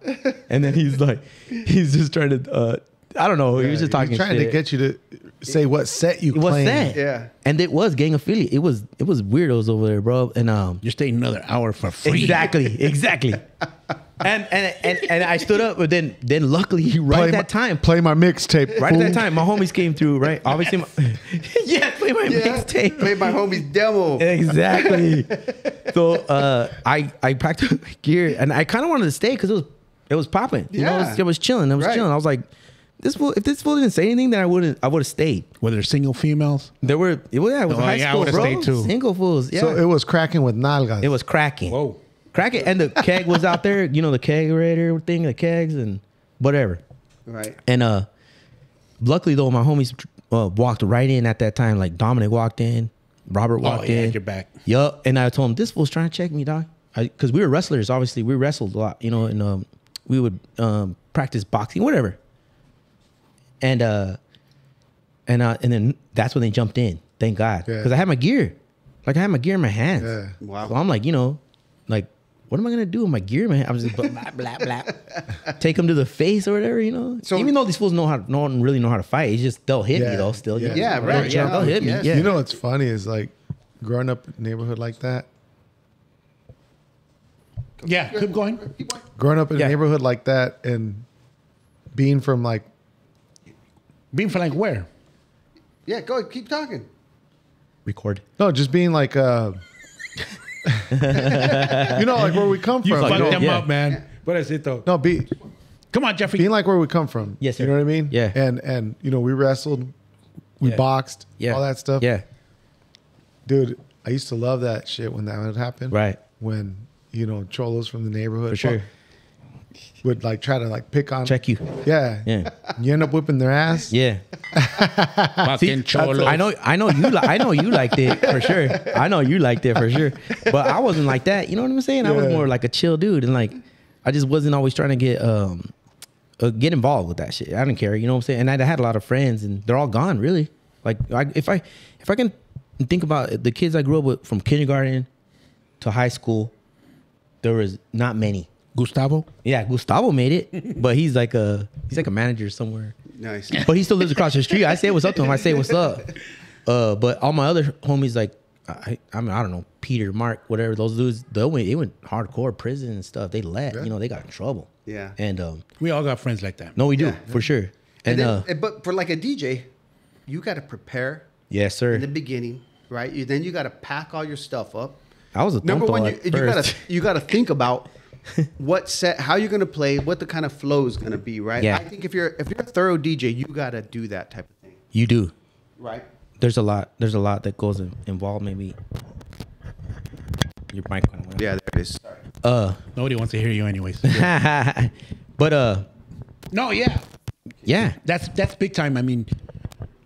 And then he's just trying to, I don't know. He was just talking trying shit. to get you to say what set you What claim. set? Yeah. And it was gang affiliate. It was weirdos over there, bro. And You're staying another hour for free. Exactly. And I stood up, but then luckily right at that time. Play my mixtape. Right at that time, my homies came through, right? Obviously, play my mixtape. Play my homie's demo. Exactly. So I packed up my gear, and I kind of wanted to stay because it was popping. You know, it was chilling. It was chilling. I was like, if this fool didn't say anything, then I would have stayed. Were there single females? There were. It was high yeah, I school, would've bro. stayed too. Single fools. Yeah. So it was cracking with nalgas. It was cracking. Whoa. Cracking, and the keg was out there. You know, the kegerator thing, the kegs, and whatever. Right. And luckily though, my homies walked right in at that time. Like Dominic walked in, Robert walked in. You're back. Yup. And I told him this fool's trying to check me, dog. Because we were wrestlers, obviously. We wrestled a lot, you know, and we would practice boxing, whatever. And then that's when they jumped in. Thank God, because I had my gear. Like I had my gear in my hands. Yeah. Wow. So I'm like, you know, like, what am I gonna do with my gear, man? I was just blah blah blah. Take them to the face or whatever, you know. So- even though these fools no one really know how to fight, it's just they'll hit me though. Still, Yeah. Yeah, right. Yeah, Yeah. they'll hit me. Yes. Yeah, You know what's funny is like growing up in a neighborhood like that. Yeah, keep going. Growing up in Yeah. a neighborhood like that and being from like Being for like where? Yeah, go ahead, keep talking. record. no, just being like you know, like where we come from. Fuck You know? them yeah. up, man. What is it though? No, Come on, Jeffrey. being like where we come from. Yes, sir. You know what I mean? Yeah. And you know, we wrestled, we Yeah. boxed, Yeah, all that stuff. Yeah, Dude, I used to love that shit when that would happen. right. When, you know, cholos from the neighborhood For sure. would like try to like pick on Check you. Yeah. Yeah. You end up whipping their ass. Yeah. Fucking cholo. I know you liked it for sure. I know you liked it for sure. But I wasn't like that. You know what I'm saying? I was Yeah. more like a chill dude, and like I just wasn't always trying to get involved with that shit. I didn't care. You know what I'm saying? And I had a lot of friends, and they're all gone. Really. Like if I can think about the kids I grew up with from kindergarten to high school, there was not many. Gustavo? Yeah, Gustavo made it, but he's like a manager somewhere. Nice. But he still lives across the street. I say what's up to him. I say what's up. But all my other homies, like I mean, I don't know, Peter, Mark, whatever, those dudes, they went hardcore prison and stuff. They left. Yeah. You know, they got in trouble. Yeah. And We all got friends like that. no, we do Yeah. for sure. And then, but for like a DJ, you got to prepare yes, sir. in the beginning, right? Then you got to pack all your stuff up. I was a Number tonto one, at you gotta think about what set, how you're gonna play, what the kind of flow is gonna be, right? Yeah. I think if you're a thorough DJ, you gotta do that type of thing, You do. right? There's a lot that goes involved. Maybe your mic went away. Yeah, there it is. Sorry. Nobody wants to hear you anyways. But No, yeah. yeah. That's big time. I mean,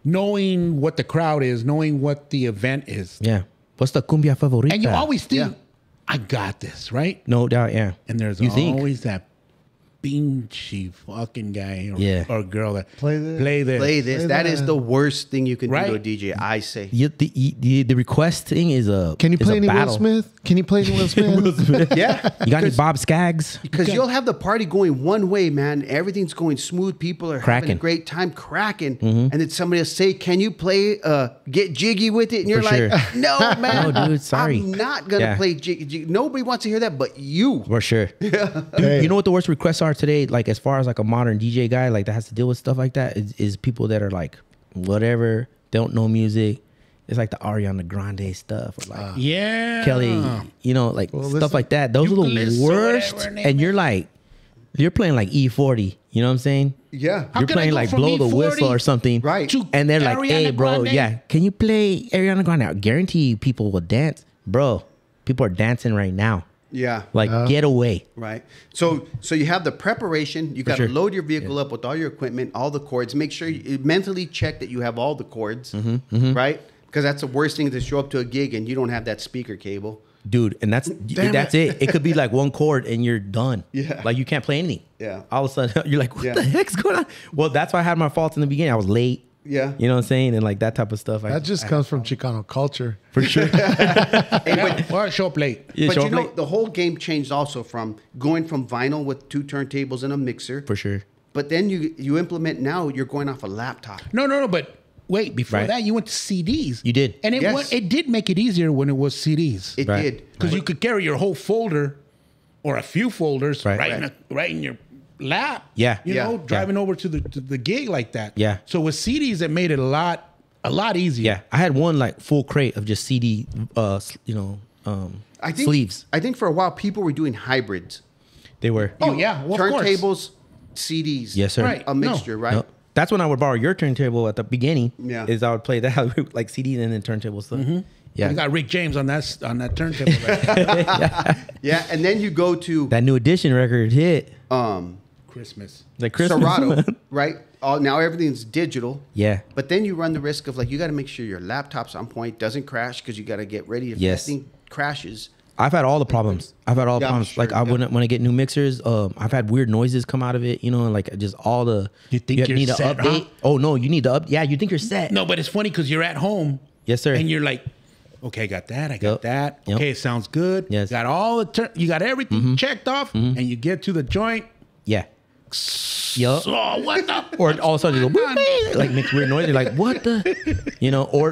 knowing what the crowd is, knowing what the event is. Yeah. What's the cumbia favorita? And you always think, Yeah. I got this, right? No doubt, yeah. And there's You think? always that pinchy fucking guy or girl that Play this. play this. Play this. Play That is that. the worst thing you can do to a Right? DJ, I say. The request thing is a Can you is play a any Will battle. Smith? Can you play any Will Smith? Yeah. You got any Bob Skaggs? Because you'll have the party going one way, man. Everything's going smooth. People are having a Cracking. great time cracking. And then somebody will say, can you play Get Jiggy with it? And you're For like, sure. no, man. No, dude, sorry. I'm not going to Yeah. play Jiggy. Nobody wants to hear that but you. For sure. Dude, Hey. you know what the worst requests are are today, like as far as like a modern DJ guy, like that has to deal with stuff like that, is people that are like whatever, don't know music. It's like the Ariana Grande stuff, or like Kelly, you know, like stuff like that. Those are the worst. And you're like, you're playing like E40. You know what I'm saying? Yeah. You're playing like Blow the Whistle or something. Right. And they're like, hey, bro, Grande? can you play Ariana Grande? I guarantee you people will dance. Bro, people are dancing right now. Yeah. Like, get away. Right. So you have the preparation. You got to sure. load your vehicle up with all your equipment, all the cords. Make sure you mentally check that you have all the cords, right? Because that's the worst thing to show up to a gig and you don't have that speaker cable. Dude, and that's it. It could be like one chord and you're done. Yeah. Like you can't play anything. Yeah. All of a sudden you're like, what the heck's going on? Well, that's why I had my faults in the beginning. I was late. Yeah. You know what I'm saying? And like that type of stuff. That just comes from Chicano culture. For sure. Or show up late. Yeah, But show you up know, late. the whole game changed also from going from vinyl with 2 turntables and a mixer. For sure. But then you implement now, you're going off a laptop. No, but wait, before Right. that, you went to CDs. You did. And Yes. it did make it easier when it was CDs. It Right. did. Because you could carry your whole folder or a few folders Right. right in your lap. Yeah. You Yeah. know, driving over to the gig like that. Yeah. So with CDs, it made it a lot easier. Yeah. I had one like full crate of just CD, I think, sleeves. I think for a while, people were doing hybrids. They were. Oh, yeah. Well, of course. Turntables, CDs. Yes, sir. Right. A mixture, right? No. That's when I would borrow your turntable at the beginning. Yeah. Is I would play that like CD and then turntable stuff. Yeah. I got Rick James on that turntable. Right. Yeah, and then you go to That new edition record hit. Christmas. Like Christmas. Serato, right? Now everything's digital. Yeah. But then you run the risk of like you got to make sure your laptop's on point, doesn't crash because you got to get ready if Yes. that thing crashes. I've had all the problems. I've had all the Yeah, problems. sure, Like when I get new mixers, I've had weird noises come out of it, you know, and like just all the. You think you're need to set, update? huh? Oh no, you need to up. Yeah, you think you're set? No, but it's funny because you're at home. Yes, sir. And you're like, okay, I got that. I got Yep. that. Yep. Okay, it sounds good. Yes. Got all the you got everything checked off, and you get to the joint. Yeah. Yup. Oh, what the? Or all of a sudden you go like makes weird noise. You're like, what the? You know, or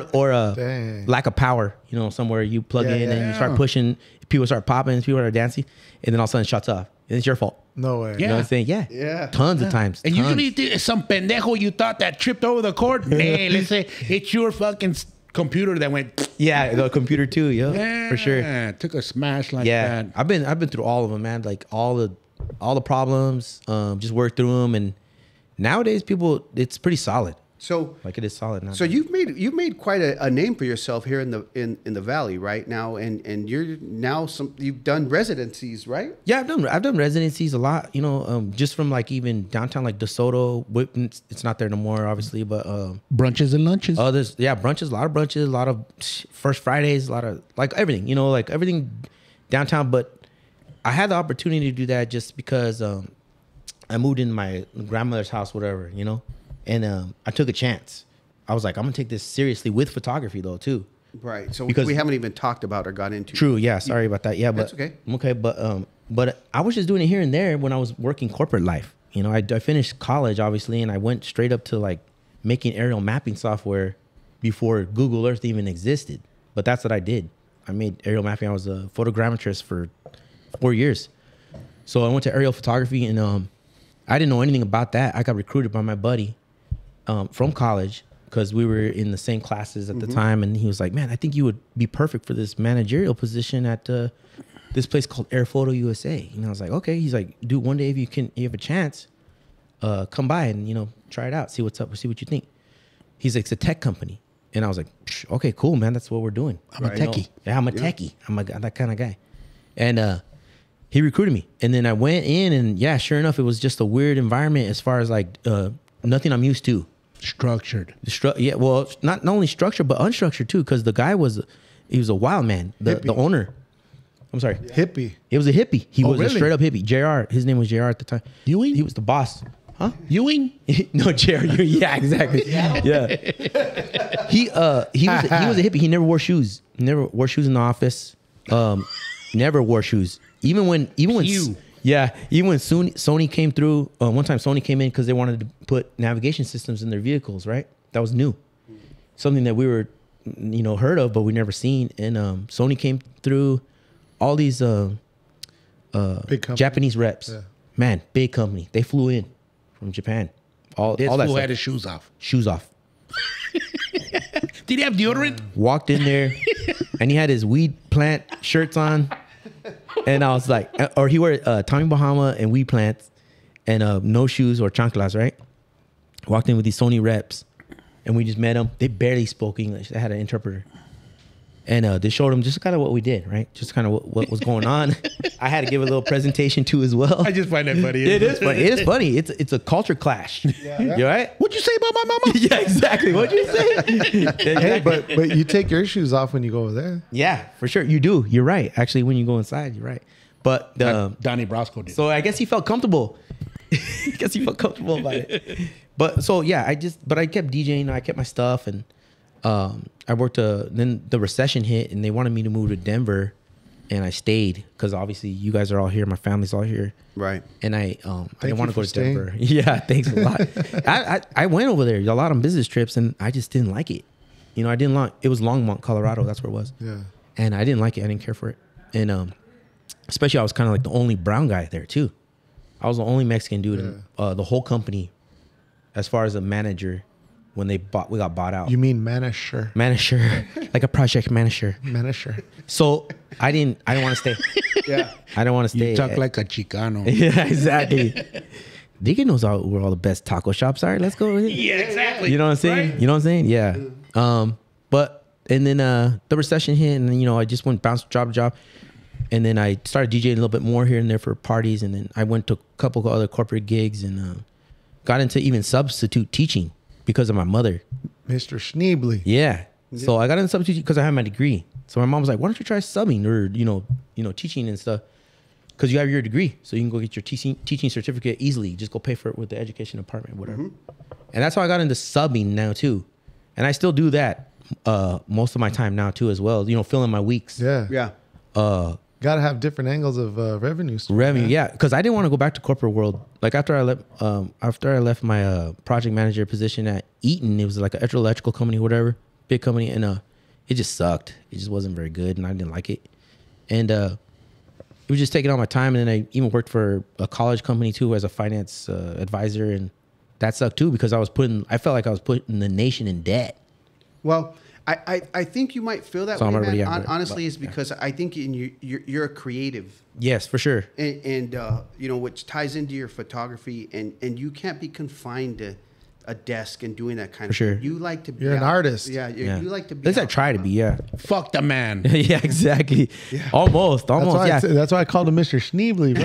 Dang. lack of power. You know, somewhere you plug Yeah, in and you yeah. start pushing. People start popping. People are dancing, and then all of a sudden it shuts off. And it's your fault. No way. You know what I'm saying? Yeah. Yeah. Tons of times. And Tons. usually it's some pendejo you thought that tripped over the cord. Nah, let's say it's your fucking computer that went. Yeah, the computer too. Yeah, for sure. Took a smash like Yeah, that. I've been through all of them, man. Like all the problems, just work through them. And nowadays, people, it's pretty solid. So Like it is solid now. So you've made quite a name for yourself here in the valley right now, and you're now you've done residencies, right? yeah, I've done residencies a lot. You know, just from like even downtown, like DeSoto. It's not there no more, obviously, but Brunches and lunches. others, yeah, brunches, a lot of First Fridays, a lot of like everything. You know, like everything downtown. But I had the opportunity to do that just because I moved in my grandmother's house, whatever, you know. And I took a chance. I was like, I'm gonna take this seriously with photography though too. Right. So Because- we haven't even talked about or got into. True. Yeah. Sorry about that. Yeah. That's But okay. Okay. But I was just doing it here and there when I was working corporate life. You know, I finished college obviously, and I went straight up to like making aerial mapping software before Google Earth even existed. But that's what I did. I made aerial mapping. I was a photogrammetrist for 4 years. So I went to aerial photography, and I didn't know anything about that. I got recruited by my buddy from college because we were in the same classes at the time, and he was like, "Man, I think you would be perfect for this managerial position at this place called Air Photo USA." And I was like, "Okay." He's like, "Dude, one day if you have a chance, come by and try it out, see what's up, see what you think." He's like, "It's a tech company," and I was like, "Okay, cool, man. That's what we're doing." I'm a techie. Yeah, I'm a techie. I'm that kind of guy. And he recruited me. And then I went in, and yeah, sure enough, it was just a weird environment as far as like nothing I'm used to. Structured. Yeah, well, not only structured, but unstructured too, because the guy was a wild man. The owner. I'm sorry. Hippie. It was a hippie. He was a really? straight up hippie. JR. His name was JR at the time. Ewing? He was the boss. Huh? Ewing? No, JR. Yeah, exactly. Yeah. He was a hippie. He never wore shoes. Never wore shoes in the office. Never wore shoes. Even when Pew. even when Sony came through. One time Sony came in because they wanted to put navigation systems in their vehicles. Right, that was new, something that we were, heard of, but we never seen. And Sony came through. All these Big company. Japanese reps, Yeah. Man, big company. They flew in from Japan. All This that fool stuff. had his shoes off. Shoes off. Did he have deodorant? Walked in there, and he had his weed plant shirts on. And I was like, or he wore Tommy Bahama and weed plants and no shoes or chanclas, right? Walked in with these Sony reps, and we just met them. They barely spoke English. They had an interpreter. And they showed them just kind of what we did, right? Just kind of what was going on. I had to give a little presentation too as well. I just find that funny. It is funny. It is funny. It's a culture clash. Yeah. You all right? What'd you say about my mama? Yeah, exactly. What'd you say? Hey, but you take your shoes off when you go over there. Yeah, for sure. You do. You're right. Actually, when you go inside, you're right. But Donnie Brasco did. so I guess he felt comfortable. I guess he felt comfortable about it. But so yeah, I kept DJing. I kept my stuff, and I worked. Then the recession hit, and they wanted me to move to Denver, and I stayed because obviously you guys are all here. My family's all here. Right. And I didn't want to go to staying. Denver. Yeah, thanks a lot. I went over there a lot on business trips, and I just didn't like it. You know, I didn't like. It was Longmont, Colorado. That's where it was. Yeah. And I didn't like it. I didn't care for it. And especially I was kind of like the only brown guy there too. I was the only Mexican dude in the whole company, as far as a manager. When we got bought out. You mean manager? Manager, like a project manager. Manager. So I didn't want to stay. Yeah. I don't want to stay. You talk like a Chicano. Yeah, exactly. Deacon knows where all the best taco shops are. Let's go. Yeah, exactly. You know what I'm saying? Right? You know what I'm saying? Yeah. And then the recession hit, and then, you know, I just went bounced job to job, and then I started DJing a little bit more here and there for parties, and then I went to a couple of other corporate gigs, and got into even substitute teaching because of my mother. Mr. Schneebly. Yeah. So I got into substitute because I had my degree. So my mom was like, "Why don't you try subbing or you know teaching and stuff? Because you have your degree, so you can go get your teaching certificate easily. Just go pay for it with the education department, whatever." And that's how I got into subbing now too, and I still do that most of my time now too as well. You know, filling my weeks. Yeah. Yeah. Got to have different angles of revenue. stream, Revenue, man. yeah, because I didn't want to go back to corporate world. Like after I left my project manager position at Eaton, it was like an electrical company, whatever, big company, and it just sucked. It just wasn't very good, and I didn't like it. And it was just taking all my time. And then I even worked for a college company too as a finance advisor, and that sucked too because I felt like I was putting the nation in debt. Well, I think you might feel that So I'm way, already man. out there, Honestly, but, it's because I think you're a creative, Yes, for sure. and you know, which ties into your photography, and you can't be confined to a desk and doing that kind of sure. thing. You like to be You're an out. artist. Yeah, Yeah. you like to be. At least I out try to and be. Yeah. Fuck the man. Yeah, exactly. Almost. Yeah. That's why I called him Mr. Schneebly, bro.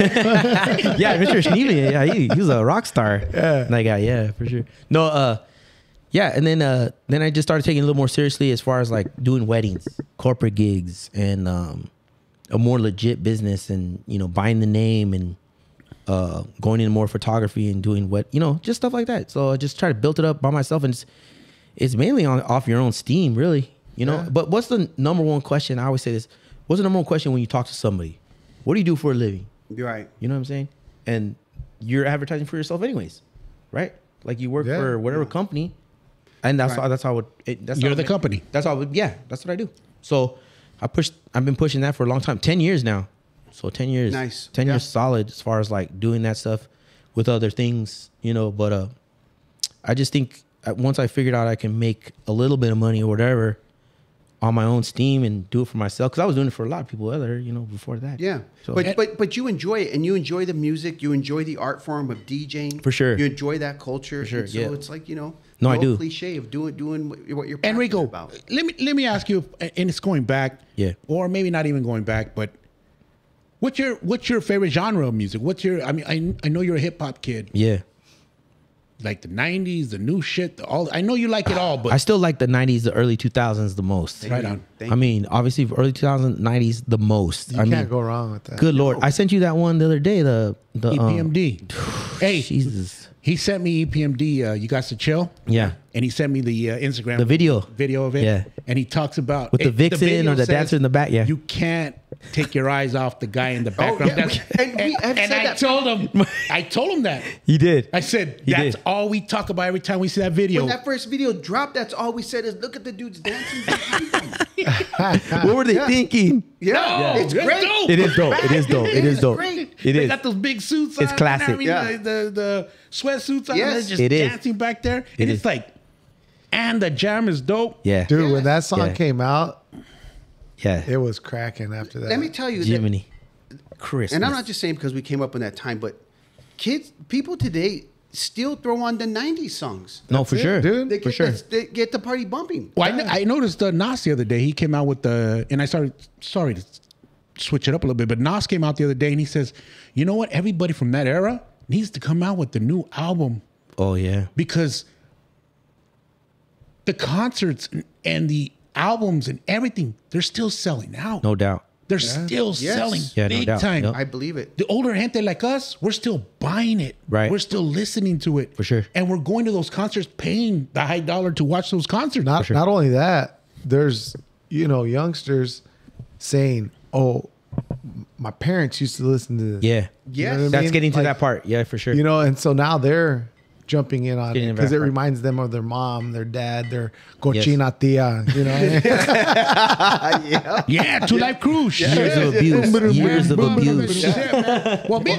Yeah, Mr. Schneebly, yeah, he was a rock star. Yeah. That guy, yeah, for sure. No, yeah, and then I just started taking it a little more seriously as far as like doing weddings, corporate gigs, and a more legit business, and you know, buying the name and going into more photography and doing just stuff like that. So I just try to build it up by myself, and it's mainly off your own steam, really. You know. Yeah. But what's the number one question? I always say this. What's the number one question when you talk to somebody? What do you do for a living? You're right. You know what I'm saying? And you're advertising for yourself anyways, right? Like you work Yeah. for whatever company, and that's Right. how You're the company. That's how. That's what I do. So I've been pushing that for a long time, 10 years now. So 10 years, Nice. 10 Yeah. years solid as far as like doing that stuff with other things, you know. But I just think once I figured out I can make a little bit of money or whatever on my own steam and do it for myself, because I was doing it for a lot of people other, before that. Yeah, So, but you enjoy it, and you enjoy the music. You enjoy the art form of DJing. For sure. You enjoy that culture. For sure, So yeah. it's like, No, the I old do. cliche of doing what you're passionate Enrico, about. let me ask you, and it's going back, Yeah. or maybe not even going back, but what's your favorite genre of music? I know you're a hip hop kid, Yeah. like the '90s, the new shit, I know you like it all, but I still like the 90s, the early 2000s the most. Right on. Thank I mean, obviously, early 2000s, 90s the most. You I can't mean, go wrong with that. good Lord. I sent you that one the other day, the EPMD. Hey, Jesus. he sent me EPMD. You Got to Chill. Yeah. And he sent me the Instagram, The video of it. Yeah. And he talks about With the vixen video or the says dancer in the back, yeah. You can't take your eyes off the guy in the background. yeah, That's- and we have and said I that. told him that. He did. I said He that's did. all we talk about every time we see that video. When that first video dropped, that's all we said is, look at the dudes dancing behind them. What were they thinking? Yeah, No, it's that's great. dope. It is dope. It is dope. It is dope. Great. It they is. got those big suits on. It's classic. And everything, the sweatsuits on. Yes. They're just It is. dancing back there. It And is. it's like, and the jam is dope. Yeah. Dude, when that song Yeah. came out, Yeah. it was cracking after that. Let me tell you, that, Jiminy. Christmas. and I'm not just saying because we came up in that time, but people today still throw on the 90s songs. No, for it, sure. dude. They For get, sure. they get the party bumping. Well, I noticed Nas the other day. He came out with and I started, sorry to switch it up a little bit, but Nas came out the other day and he says, you know what? Everybody from that era needs to come out with the new album Oh, yeah. because the concerts and the albums and everything, they're still selling out. No doubt. They're still Yes. selling Yeah, no big doubt. time. Yep. I believe it. The older gente like us, we're still buying it. Right. We're still listening to it. For sure. And we're going to those concerts, paying the high dollar to watch those concerts. Not only that, there's youngsters saying, "Oh, my parents used to listen to this." Yeah. Yes. know what I That's mean? getting to Like, that part. Yeah, for sure. and so now they're jumping in on Getting it in because that it part. reminds them of their mom, their dad, their cochina tia. Yeah, Two Life Cruise. Years of abuse. Years of abuse. Shit, man. Well, me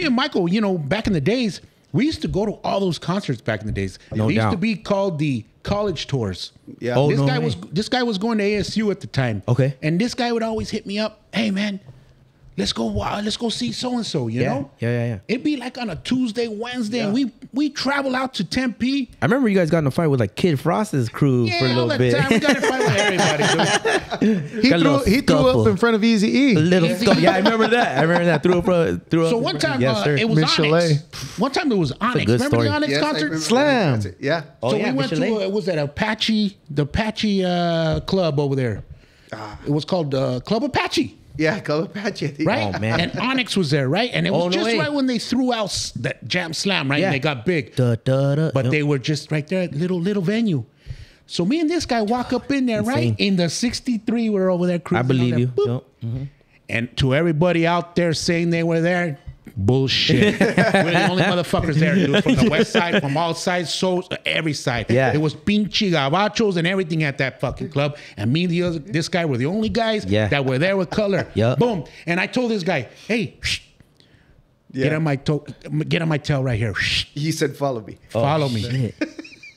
and Michael, back in the days, we used to go to all those concerts back in the days. No they used to doubt. be called the college tours. Yeah. Oh, this no guy way. was going to ASU at the time. Okay. And this guy would always hit me up. Hey man, let's go see so and so. You know. Yeah. It'd be like on a Tuesday, Wednesday, and we travel out to Tempe. I remember you guys got in a fight with like Kid Frost's crew for a all little the bit. time. We got to fight with everybody. Dude. he Got a little threw scuffle. up in front of Easy E. A little stuff. Yeah, I remember that. Threw up. So one time yes, sir. it was Miss Onyx. Chalet. One time it was Onyx. good Remember story. the Onyx Yes, I concert? remember Slam. that's it. Yeah. Oh, So yeah, we went Michelet. to it was at the Apache club over there. It was called Club Apache, Yeah, Club Apache. I think. right? Oh, man. And Onyx was there, right? And it was Oh, no just way. right when they threw out that Jam Slam, right? Yeah. And they got big, But but they were just right there at little venue. So me and this guy walk up in there, right? Insane. In the '63, we're over there cruising. I believe on you. there, boop. Yep. And to everybody out there saying they were there, bullshit. We're the only motherfuckers there, dude. From the west side, from all sides, so every side. Yeah. It was pinche gabachos and everything at that fucking club. And me and this guy were the only guys Yeah. that were there with color. Yeah. Boom. And I told this guy, hey, get on my tail right here. He said, "Follow me." Follow me. Shit.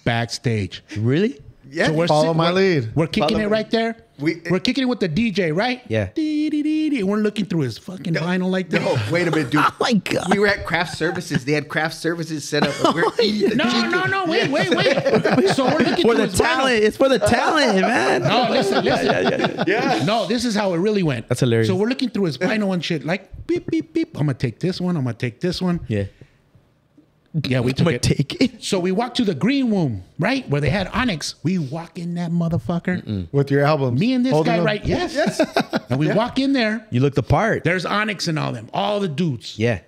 Backstage. Really? Yeah. So we're Follow my we're- lead. We're kicking Follow it me. right there. We- We're kicking it with the DJ, right? Yeah. Dee-dee-dee-dee. And we're looking through his fucking vinyl like that. No, wait a minute, dude. Oh my God. We were at craft services. They had craft services set up. And we're eating the chicken. No, wait. So we're looking For through the his talent. It's for the talent, man. vinyl. No, listen. Yeah. No, this is how it really went. That's hilarious. So we're looking through his vinyl and shit, like beep, beep, beep. I'm gonna take this one. I'm gonna take this one. Yeah. Yeah, we I'm took gonna it. take it. So we walked to the green room, right, where they had Onyx. We walk in that motherfucker. With your albums. Me and this Holding guy, them. right? Yes. And we walk in there. You look the part. There's Onyx and all them, all the dudes, Yeah.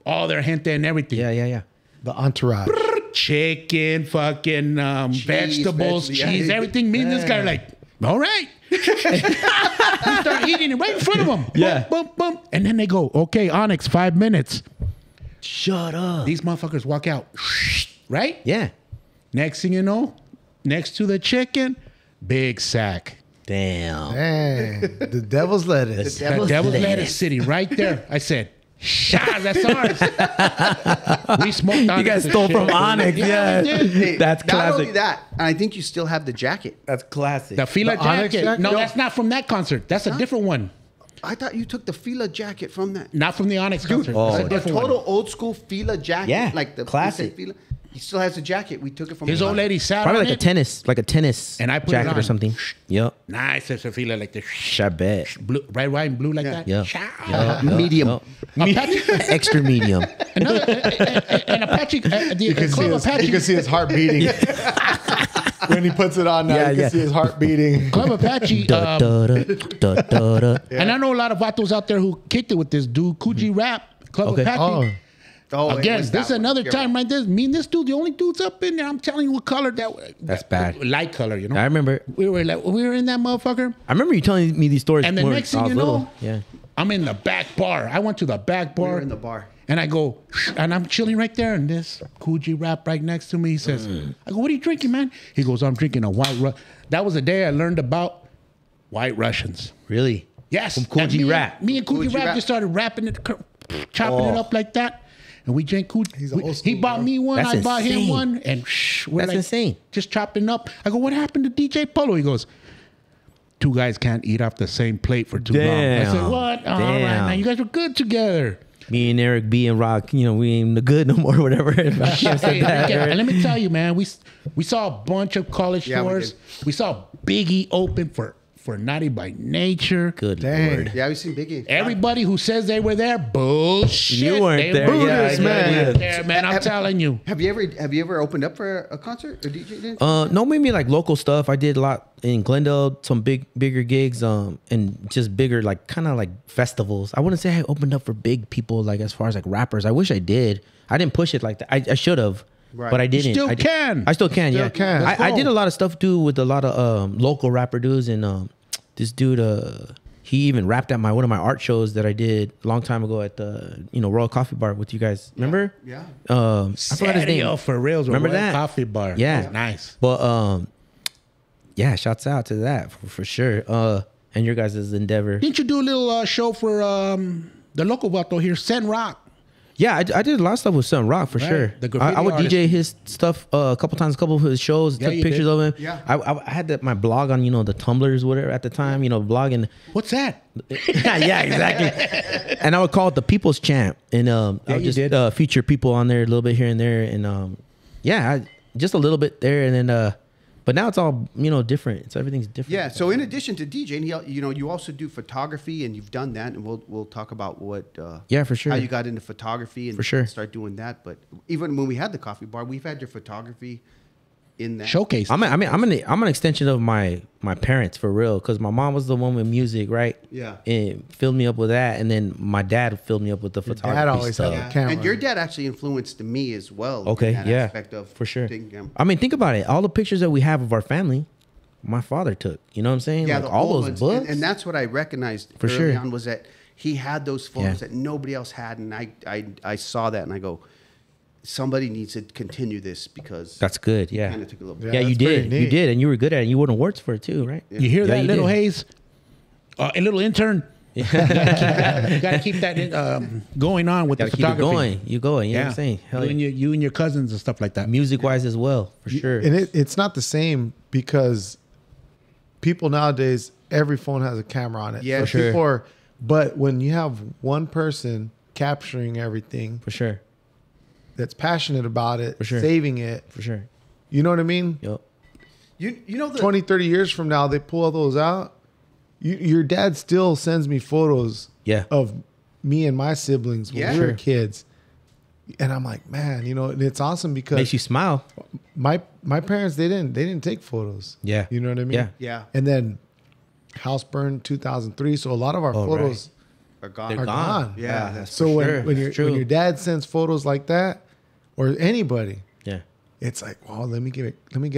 all their gente and everything. Yeah. The entourage. Chicken, fucking vegetables, vegetables, yeah. cheese, everything. Me and this guy are like, all right. We start eating it right in front of them. Yeah. Boom, boom, boom. And then they go, okay, Onyx, 5 minutes. Shut up. These motherfuckers walk out. Right? Yeah. Next thing you know, next to the chicken, big sack. Damn. Dang. The devil's lettuce. The devil's lettuce sitting right there. I said, Shaz, that's ours. We smoked on You guys stole from Onyx. Yeah. we did. Hey, That's Not only classic. that, and I think you still have the jacket. That's classic. The Fila The Onyx jacket. jacket? No, No. that's not from that concert. That's a different one. I thought you took the Fila jacket from that. Not from the Onyx concert. Oh. That's a A different total one. old school Fila jacket. Yeah, Like the classic. Fila. He still has the jacket. We took it from His him. old lady sat Probably on like it. a tennis And I put it jacket or on. something. Yep. Nice. It's a Fila like this. I bet. Blue, red, white, and blue like that. Yeah. Shaz. Medium. Apache, Extra medium. another, and Apache, the Club Apache. You can see his heart beating. When he puts it on now, Yeah, you can yeah. see his heart beating. Club Apache. Da, da, da, da, da. And I know a lot of vatos out there who kicked it with this dude, Coogee Rap, Club Okay. Apache. Oh, Oh, it Again, was this is that one. another You're time right. right there. Me and this dude, the only dudes up in there. I'm telling you what color That's bad. Light color, you know. I remember. we were in that motherfucker. I remember you telling me these stories. And the when next I thing was you know, little. Yeah. I'm in the back bar. I went to the back We bar. were in the bar. And I go, and I'm chilling right there, and this Coogee Rap right next to me. He says, I go, what are you drinking, man? He goes, I'm drinking a white Russian. That was the day I learned about white Russians. Really? Yes. From Coogee And Rap. Me and Coogee Coogee Rap Rap. just started rapping it. chopping it up like that. And we drink. He's an old He school bought guy. me one. That's I bought him insane. one. And we're That's like, insane. just chopping up. I go, what happened to DJ Polo? He goes, 2 guys can't eat off the same plate for too long. I said, Damn. what? All right, Damn. man. You guys were good together. Me and Eric B and Rock, you know, we ain't the good no more, whatever. If I can't say that. And let me tell you, man, we saw a bunch of college Yeah, we stores. did. We saw Biggie open for Naughty by Nature. Good Dang. Lord. Yeah, we've seen Biggie. Everybody who says they were there, bullshit. You weren't They there. Buddhists, Yeah, man. yeah. There, man. I'm telling you. Have you ever opened up for a concert or DJ? No, maybe like local stuff. I did a lot in Glendale, some bigger gigs, and just bigger, like kind of like festivals. I wouldn't say I opened up for big people, like as far as like rappers. I wish I did. I didn't push it like that. I should have, Right. but I didn't. still I can. I still can. Still Yeah, can. Let's I go. did a lot of stuff too with a lot of local rapper dudes, and this dude, he even rapped at one of my art shows that I did a long time ago at the Royal Coffee Bar with you guys. Remember? Yeah. I forgot his name. Serio for reals. Remember Royal that? Coffee Bar. Yeah. That was nice. But yeah, shouts out to that for sure. And your guys' endeavor. Didn't you do a little show for the local vato here, Sen Rock? Yeah, I did a lot of stuff with Sun Rock for Right. sure. The graffiti I would artist. DJ his stuff a couple times, a couple of his shows, Yeah, took you pictures did. of him. Yeah. I had my blog on the Tumblrs, whatever at the time, blog and What's that? yeah, exactly. And I would call it the People's Champ, and I would you just did. feature people on there a little bit here and there, and just a little bit there, and then but now it's all different. So everything's different. Yeah. So in addition to DJing, you also do photography, and you've done that, and we'll talk about what. Yeah, for sure. How you got into photography and For sure. start doing that. But even when we had the coffee bar, we've had your photography in that Showcase. I'm an extension of my parents for real, because my mom was the one with music, right? Yeah. And filled me up with that, and then my dad filled me up with the photography dad always stuff. had the camera. And your dad actually influenced me as well. Okay, in that yeah, aspect of for sure. thinking, I mean, think about it. All the pictures that we have of our family, my father took. You know what I'm saying? yeah, Like the all old those ones. books. And that's what I recognized For early sure. on, was that he had those photos Yeah. that nobody else had, and I saw that, and I go, somebody needs to continue this, because That's good. Yeah. kind of took a little. Yeah, Yeah, you that's pretty did. You neat. did, and you were good at it. And you won awards for it too, right? You hear Yeah, that, you little did. Hayes? A little intern. You got to keep that going on with Gotta the keep it photography. going. You going. You know what I'm saying? Hell yeah. You and your cousins and stuff like that. Music wise as well, for sure. And it's not the same, because people nowadays, every phone has a camera on it. Yeah, So for sure. people are, but when you have one person capturing everything For sure. that's passionate about it, For sure. saving it, For sure. you know what I mean? Yep. You know the 20, 30 years from now, they pull all those out. Your dad still sends me photos Yeah. of me and my siblings when Yeah. we were Sure. kids. And I'm like, man, and it's awesome because Makes you smile. my parents, they didn't take photos. Yeah. You know what I mean? Yeah. Yeah. And then house burned 2003. So a lot of our Oh, photos are gone. are gone. Yeah, that's So for sure. when It's true. your dad sends photos like that, or anybody, Yeah. it's like, wow, let me get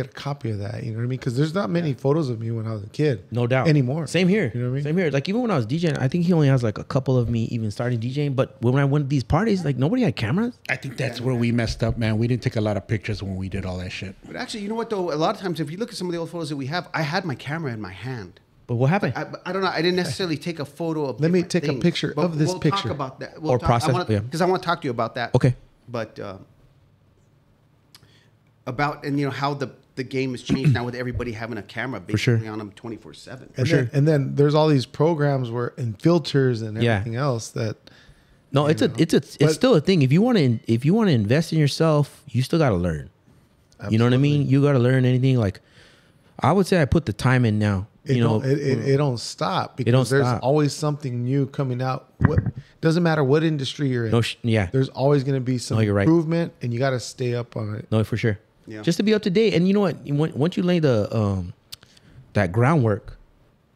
a copy of that. You know what I mean? Because there's not many photos of me when I was a kid. No doubt. Anymore. Same here. You know what I mean? Same here. Like even when I was DJing, I think he only has like a couple of me even starting DJing. But when I went to these parties, like nobody had cameras. I think that's where we messed up, man. We didn't take a lot of pictures when we did all that shit. But actually, you know what though? A lot of times, if you look at some of the old photos that we have, I had my camera in my hand. But what happened? I don't know. I didn't necessarily take a photo of. Let me different take a things, picture but of this we'll picture. Talk about that. Or process, yeah. Because I want to talk to you about that. Okay. But about how the game has changed now with everybody having a camera sure. basically on them 24/7. And then there's all these programs and filters and Yeah. everything else that. No, it's But- still a thing. If you want to invest in yourself, you still got to learn. You know what I mean? You got to learn anything. Like I would say, I put the time in now. It don't stop because don't there's stop. always something new coming out. Doesn't matter what industry you're in. Yeah. There's always going to be some No, you're right. improvement, and you got to stay up on it. No, for sure. Yeah. Just to be up to date. And you know what? Once you lay the that groundwork,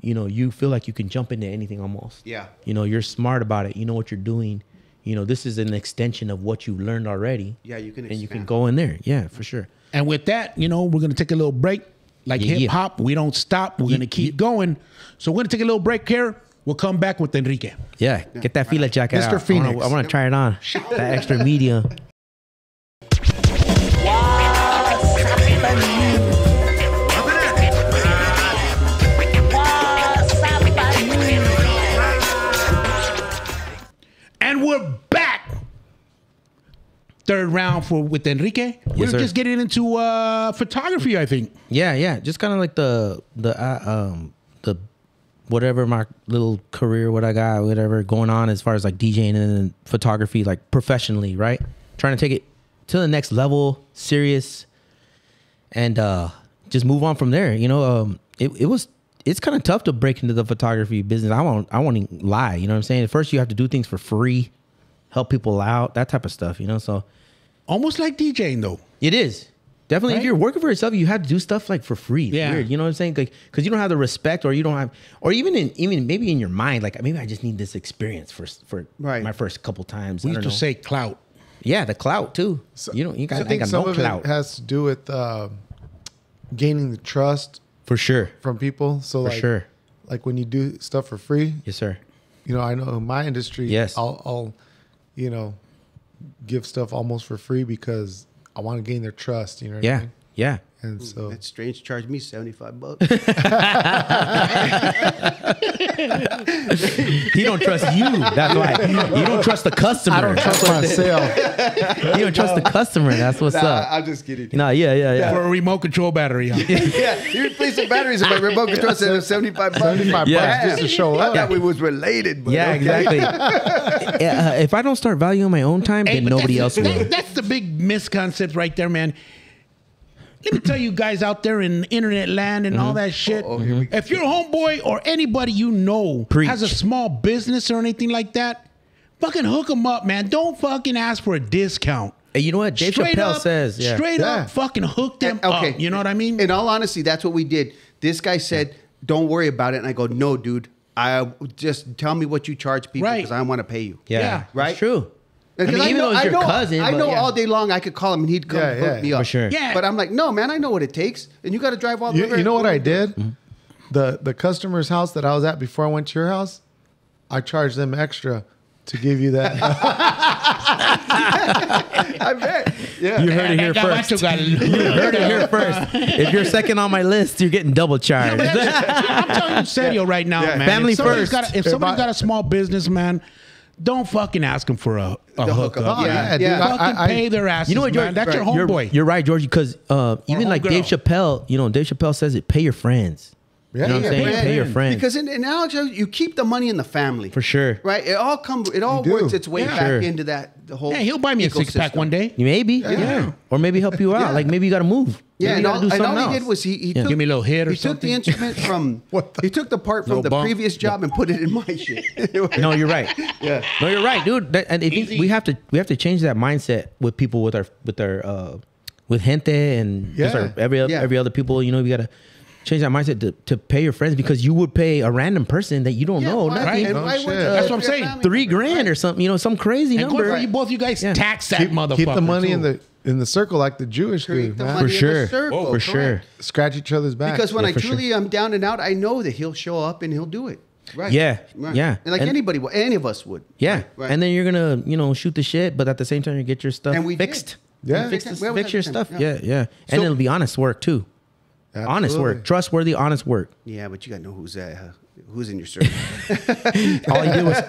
you feel like you can jump into anything almost. Yeah. You're smart about it. You know what you're doing. This is an extension of what you learned already. Yeah, you can And you can expand. go in there. Yeah, for sure. And with that, we're going to take a little break. Like Yeah, hip hop, we don't stop. We're going to keep going. So we're going to take a little break here. We'll come back with Enrique. Yeah, get that fila jacket Mr. out. Phoenix. I want to try it on. That extra media. And we're back. third round with Enrique. We were sir. just getting into photography, I think. Yeah. Just kind of like the whatever my little career, what I got, whatever going on as far as like DJing and photography, like professionally, right? Trying to take it to the next level, serious, and just move on from there. You know, it's kind of tough to break into the photography business. I won't lie. You know what I'm saying? At first, you have to do things for free, help people out, that type of stuff. You know, so Almost like DJing, though. it is. Definitely, Right? if you're working for yourself, you have to do stuff like for free. It's Yeah. weird, you know what I'm saying? Like, because you don't have the respect, or you don't have, or even maybe in your mind, like maybe I just need this experience for Right. my first couple times. We I used don't to know. say clout. Yeah, the clout too. You I got think some no of clout it has to do with gaining the trust for sure. from people. So For like, sure. like when you do stuff for free, Yes, sir. you know, I know in my industry, Yes. I'll you know, give stuff almost for free because I want to gain their trust. You know what I Yeah, mean? yeah. And so That's strange. Charge me $75. He don't trust you. That's why. You don't trust the customer. I don't trust myself. You don't trust the customer. That's what's up. I'm just kidding. No, yeah. For a remote control battery. Huh? Yeah, you replace the batteries in my remote control set of $75. 75 Yeah. bucks just to show I up. thought we was related. But Yeah, okay. exactly. If I don't start valuing my own time, Hey, then but nobody else that's, will. That's the big misconcept right there, man. Let me tell you guys out there in internet land and all that shit. If your homeboy or anybody you know Preach. has a small business or anything like that, fucking hook them up, man. Don't fucking ask for a discount. Hey, you know what Dave Straight Chappelle up, says? Yeah. Straight Yeah. up, fucking hook them Okay. up. You know what I mean? In all honesty, that's what we did. This guy said, "Don't worry about it," and I go, "No, dude. I just tell me what you charge people Right. because I want to pay you." Yeah, Yeah. Right? It's true. Because even though it's your cousin, I but know yeah. all day long I could call him and he'd come Yeah, hook yeah. me up. For sure. Yeah. But I'm like, no, man, I know what it takes, and you got to drive all the way. You know what I did? Mm-hmm. The customer's house that I was at before I went to your house, I charged them extra to give you that. I bet. Yeah. You heard it here That first. Gabacho got You heard it here first. If you're second on my list, you're getting double charged. I'm telling you, serio, right now, Yeah. man. Family if somebody's first. If somebody's got a small business, man, don't fucking ask them for a hookup. hookup. Oh, Yeah. yeah, dude. Yeah. Fucking pay their asses. You know what, man. George? That's your You're- homeboy. You're right, Georgie, because even like homegirl. Dave Chappelle, Dave Chappelle says it, pay your friends. Yeah, You know what I'm saying? Yeah, Pay your friends. Because in Alex, you keep the money in the family. For sure. Right? It all You do. works its way Yeah. back Sure. into the whole. Yeah, he'll buy me a ecosystem. 6-pack one day. Maybe. Yeah. Or maybe help you out. Yeah. Like maybe you got to move. Yeah, Maybe and you all, gotta do and all something he else. did was he took, Give me a little hit or he took the something. instrument from he took the part from Little the bump. previous job and put it in my shit. No, you're right. Yeah. No, you're right, dude. And I think we have to change that mindset with people with our with gente and just Yeah. every other people. We gotta change that mindset to pay your friends, because you would pay a random person that you don't know why- nothing. and No why shit. would you That's pay what I'm your saying. family? $3,000 or something, some crazy And good number. for you, both you guys Yeah. tax that motherfucker. Keep the money too. in the circle like the Jewish Create do, the man. money in the sure. circle, For sure. correct. Scratch each other's back. Because when Yeah, I for truly am down and out, I know that he'll show up and he'll do it. Right. Yeah, Right. yeah. And like And- anybody would, any of us would. Yeah, Right. and then you're gonna shoot the shit, but at the same time you get your stuff And we did. fixed. Yeah. fix, We always fix your had the stuff. time, Yeah, yeah. yeah, and it'll be honest work too. Honest Absolutely. work, trustworthy, honest work. Yeah, but you got to know who's in your circle.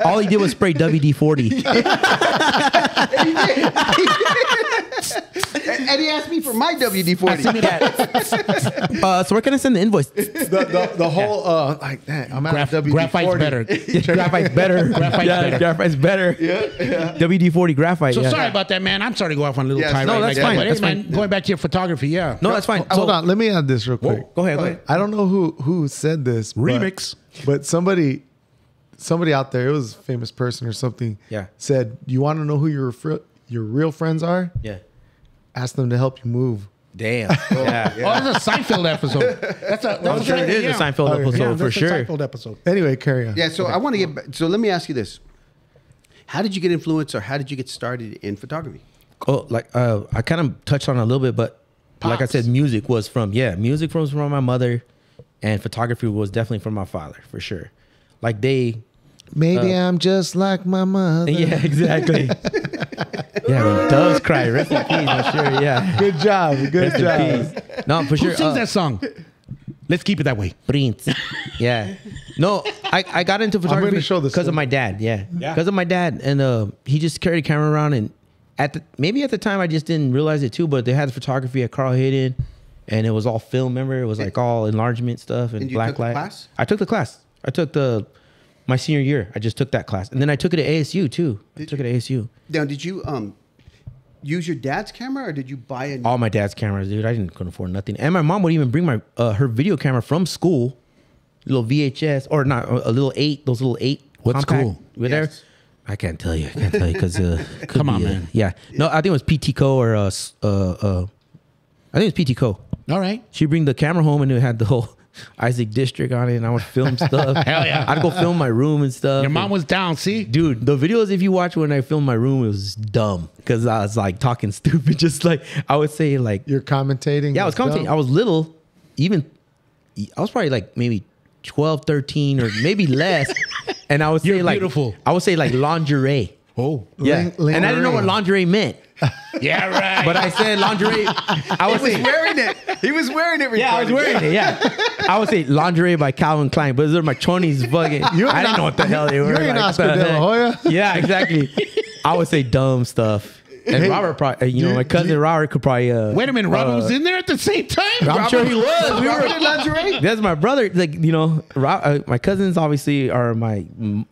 All he did was spray WD-40. And he asked me for my WD-40. So where can I send the invoice? The whole like man, I'm at a WD-40. Graphite's better. Graphite's better. Graphite's better. WD-40 graphite. So yeah. sorry about that, man. I'm sorry to go off on a little Yes. tirade. No, that's like fine. That, but That's hey, man, fine. going back to your photography, yeah. No, that's fine. Hold on, let me add this real quick. Go ahead. I don't know who said this. Remix. But somebody out there, it was a famous person or something, Yeah. said, you want to know who your real friends are? Yeah. Ask them to help you move. Damn. Yeah. Oh, that's a Seinfeld episode. That's a. I'm sure it is a Seinfeld episode for that's sure. A Seinfeld episode. Anyway, carry on. Yeah, so I want to get back. So let me ask you this. How did you get influenced, or how did you get started in photography? Oh, like I kind of touched on it a little bit, but like I Pops. said, music was from my mother, and photography was definitely from my father for sure. Like they, Maybe I'm just like my mother. yeah, exactly. Yeah, when doves cry, rest in peace. I'm sure. Yeah, Good job. Good rest in job. peace. No, for Who sure. sings that song? Let's keep it that way. Prince. Yeah. No, I got into photography gonna show this because to of my dad. Yeah. Yeah. Because of my dad. And he just carried a camera around and maybe at the time I just didn't realize it too, but they had the photography at Carl Hayden, and it was all film. Remember, it was like all enlargement stuff and you black took the light. class? I took the class. I took my senior year. I just took that class, and then I took it at ASU too. I took it at ASU. Now, did you use your dad's camera, or did you buy a? All my dad's cameras, dude. I couldn't afford nothing, and my mom would even bring my her video camera from school, little VHS or not a little 8, those little 8. What compact school? With there. I can't tell you because Come on, man. Yeah, no, I think it was PTCO or I think it was PTCO. All right. She'd bring the camera home and it had the whole Isaac District on it, and I would film stuff. Hell yeah. I'd go film my room and stuff. Your mom was down, see? Dude, the videos, if you watch when I filmed my room, it was dumb because I was like talking stupid. Just like I would say, like, You're commentating. yeah, I was commentating. I was little, I was probably like maybe 12, 13, or maybe less. And I would say You're like, beautiful. I would say like lingerie. Oh. Yeah. And I didn't know what lingerie meant. Yeah, right. But I said lingerie. I would say wearing it. He was wearing it. yeah, I was wearing it. Yeah, I would say lingerie by Calvin Klein, but those are my chonies. Fucking, I didn't know what the hell they were. You're in like, Oscar what the De La heck? Hoya. Yeah, exactly. I would say dumb stuff. And Hey, Robert, probably, my cousin Robert could probably. Wait a minute, Robert was in there at the same time? I'm sure he was. We Robert were in lingerie. That's my brother. Like my cousins obviously are my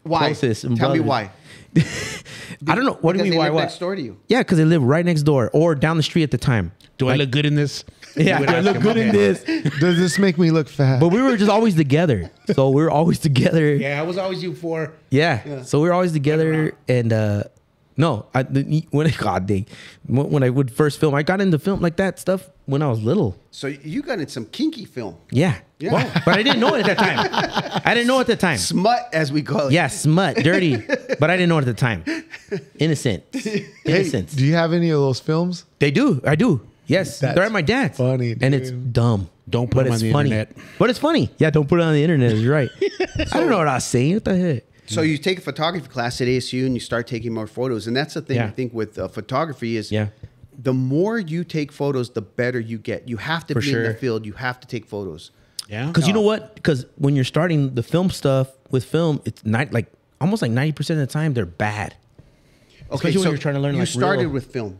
Why? closest. Tell me brothers. why. I don't know. What do you Because mean? they Why? live What? next door to you. Yeah, because they live right next door or down the street at the time. Do I look good in this? Yeah, You would do I ask look him, good in okay. this? Does this make me look fat? But we were just always together. So we were always together. Yeah, I was always you for. Yeah. So we were always together, and no, when I would first film, I got into film like that stuff when I was little. So you got in some kinky film. Yeah. Yeah. Well, but I didn't know it at the time. I didn't know at the time. Smut, as we call it. Yeah, smut, dirty, but I didn't know it at the time. Innocent, innocence. Do you have any of those films? They do. I do. Yes, That's they're at my dad's. funny, and it's dude. dumb. Don't put but them it's on the funny. internet. But it's funny. Yeah, don't put it on the internet. You're right. I don't know what I was saying. What the heck? So you take a photography class at ASU and you start taking more photos. And that's the thing Yeah. I think with photography is Yeah. the more you take photos, the better you get. You have to For be in the sure. field. You have to take photos. Yeah. Because you know what? Because when you're starting the film stuff with film, it's not like almost like 90% of the time they're bad. Especially when you're trying to learn you like started real- with film.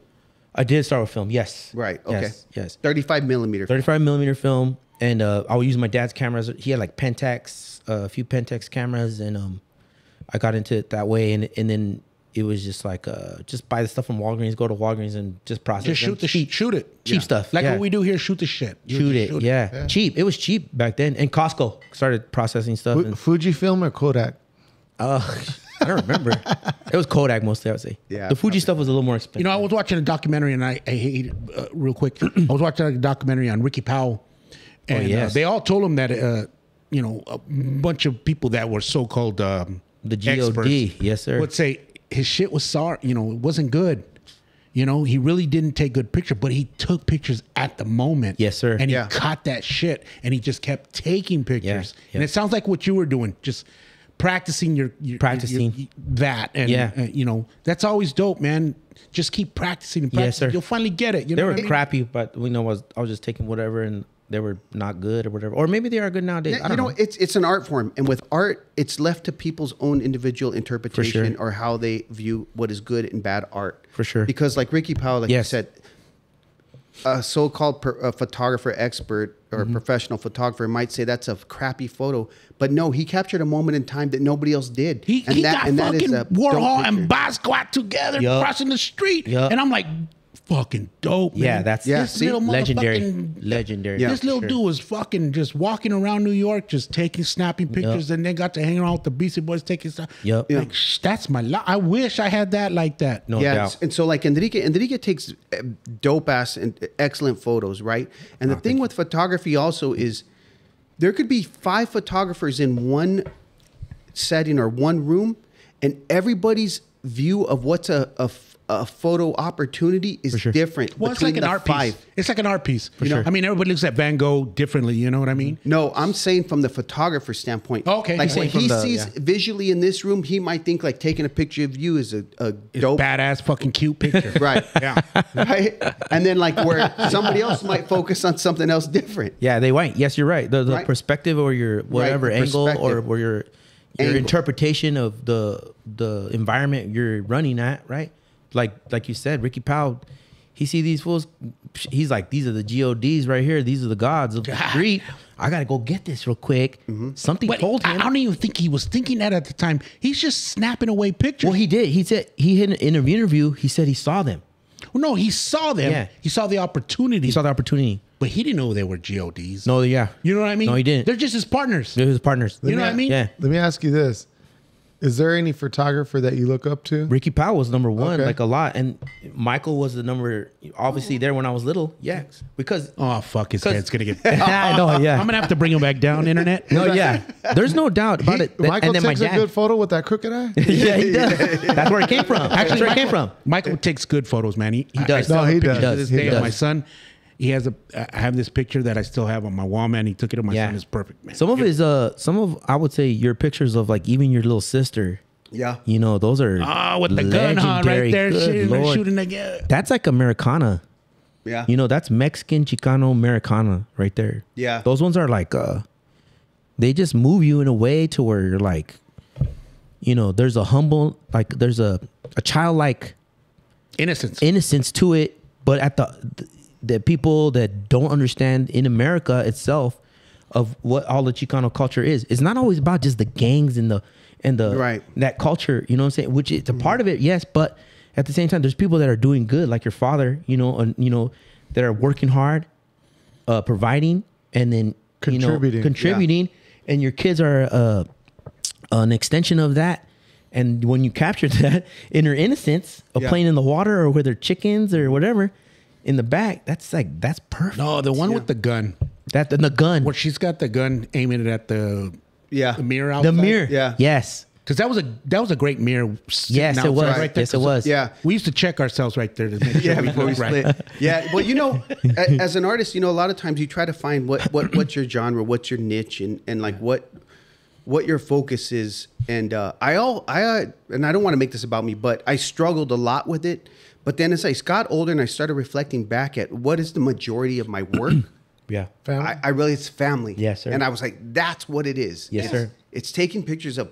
I did start with film. Yes. Right. Okay. Yes. Yes. 35 millimeter. 35 millimeter film, and I would use my dad's cameras. He had like Pentax, a few Pentax cameras, and I got into it that way, and then it was just like just buy the stuff from Walgreens, go to Walgreens, and just process. Just them. shoot the cheap, shoot it. cheap stuff. Like yeah. what we do here, shoot the shit. You Shoot just it, yeah. Cheap. It was cheap back then, and Costco started processing stuff. And, Fujifilm or Kodak? I don't remember. It was Kodak mostly, I would say. Yeah, the Fuji stuff was a little more expensive. You know, I was watching a documentary, and I hate it real quick. I was watching a documentary on Ricky Powell, and yes. they all told him that a bunch of people that were so-called the GOD, experts yes sir. would say his shit was sorry. It wasn't good. He really didn't take good picture, but he took pictures at the moment. Yes, sir. And he Yeah. caught that shit, and he just kept taking pictures. Yeah. And it sounds like what you were doing, just practicing your Practicing. that. And, Yeah. that's always dope, man. Just keep practicing and Yes, practicing. sir. You'll finally get it. You They know were what I mean? crappy, but I was just taking whatever, and they were not good or whatever. Or maybe they are good nowadays. Yeah, I don't know. it's an art form, and with art, it's left to people's own individual interpretation sure. or how they view what is good and bad art. For sure. Because like Ricky Powell, like Yes. you said, a so-called photographer expert or Mm-hmm. a professional photographer might say that's a crappy photo, but no, he captured a moment in time that nobody else did. He got that fucking is a Warhol dope and picture. Basquiat together Yup. crossing the street. Yup. And I'm like, fucking dope, man. Yeah, that's Yeah, This see? little legendary. motherfucking- Legendary. Yeah. This little for dude was fucking just walking around New York, just snapping pictures, and then got to hang around with the Beastie Boys taking stuff. Yup. Like, that's my life. I wish I had that like that. No Yeah, doubt. and so like Enrique takes dope ass and excellent photos, right? And the thing with photography also is there could be 5 photographers in one setting or one room, and everybody's view of what's a photo opportunity is sure. different. Well, it's between like an the art 5. piece. It's like an art piece. sure. I mean, everybody looks at Van Gogh differently. You know what I mean? No, I'm saying from the photographer standpoint. Okay. Like He's when saying he from the- sees yeah. visually in this room, he might think like taking a picture of you is a It's dope. badass, fucking cute picture. Right. Yeah. Right. And then like where somebody else might focus on something else different. Yeah, they might. Yes, you're right. The Right. perspective or your whatever the angle perspective. or your Angle. interpretation of the environment you're running at, right? like you said, Ricky Powell, he see these fools. He's like, these are the GODs right here. These are the gods of the street. I gotta go get this real quick. Something But told him. I don't even think he was thinking that at the time. He's just snapping away pictures. Well, he did. He said in an interview. He said he saw them. Well, no, he saw them. Yeah. He saw the opportunity. He saw the opportunity. But he didn't know they were GODs. No, yeah. You know what I mean? No, he didn't. They're just his partners. They're his partners. You know what I mean? Yeah. Let me ask you this: is there any photographer that you look up to? Ricky Powell was number one, Okay. like a lot, and Michael was the number. Obviously, there when I was little. Yeah, because Oh, fuck. His head's going to get... I know. Yeah. I'm going to have to bring him back down, internet. No, yeah. There's no doubt about it. Michael and then my takes a dad. good photo with that crooked eye. Yeah, he does. That's where it came from. That's where it came from. Michael takes good photos, man. He does. I still No, have he a picture does. To this He day of does. my son. He has I have this picture that I still have on my wall, man. He took it of my Yeah. son. It's perfect, man. Some of I would say your pictures of like even your little sister. Yeah. You know, those are with the gun, huh? Right legendary. there, Good shooting, they're Lord. shooting again. That's like Americana. Yeah. You know, that's Mexican Chicano Americana right there. Yeah. Those ones are like they just move you in a way to where you're like, you know, there's a humble, like there's a childlike innocence to it, but at the people that don't understand in America itself of what all the Chicano culture is, it's not always about just the gangs and the Right. that culture, you know what I'm saying? Which it's a part of it, yes, but at the same time, there's people that are doing good, like your father, you know, and you know, that are working hard, providing, and then contributing, and your kids are an extension of that. And when you capture that in her innocence of playing in the water or with her chickens or whatever in the back, that's perfect. No, the one with the gun. That the gun. Where she's got the gun aiming it at the mirror outside. The mirror. Yeah. Yes. Because that was a great mirror. Yes, it was. Right there. Yes, it was. Yeah. We used to check ourselves right there to make sure Yeah, we before we looked right. split. Yeah, well, you know, as an artist, you know, a lot of times you try to find what's your genre, what's your niche, and like what your focus is. And I don't want to make this about me, but I struggled a lot with it. But then as I got older and I started reflecting back at what is the majority of my work, Yeah. Family? I really it's family. Yes, sir. And I was like, that's what it is. Yes, sir. It's taking pictures of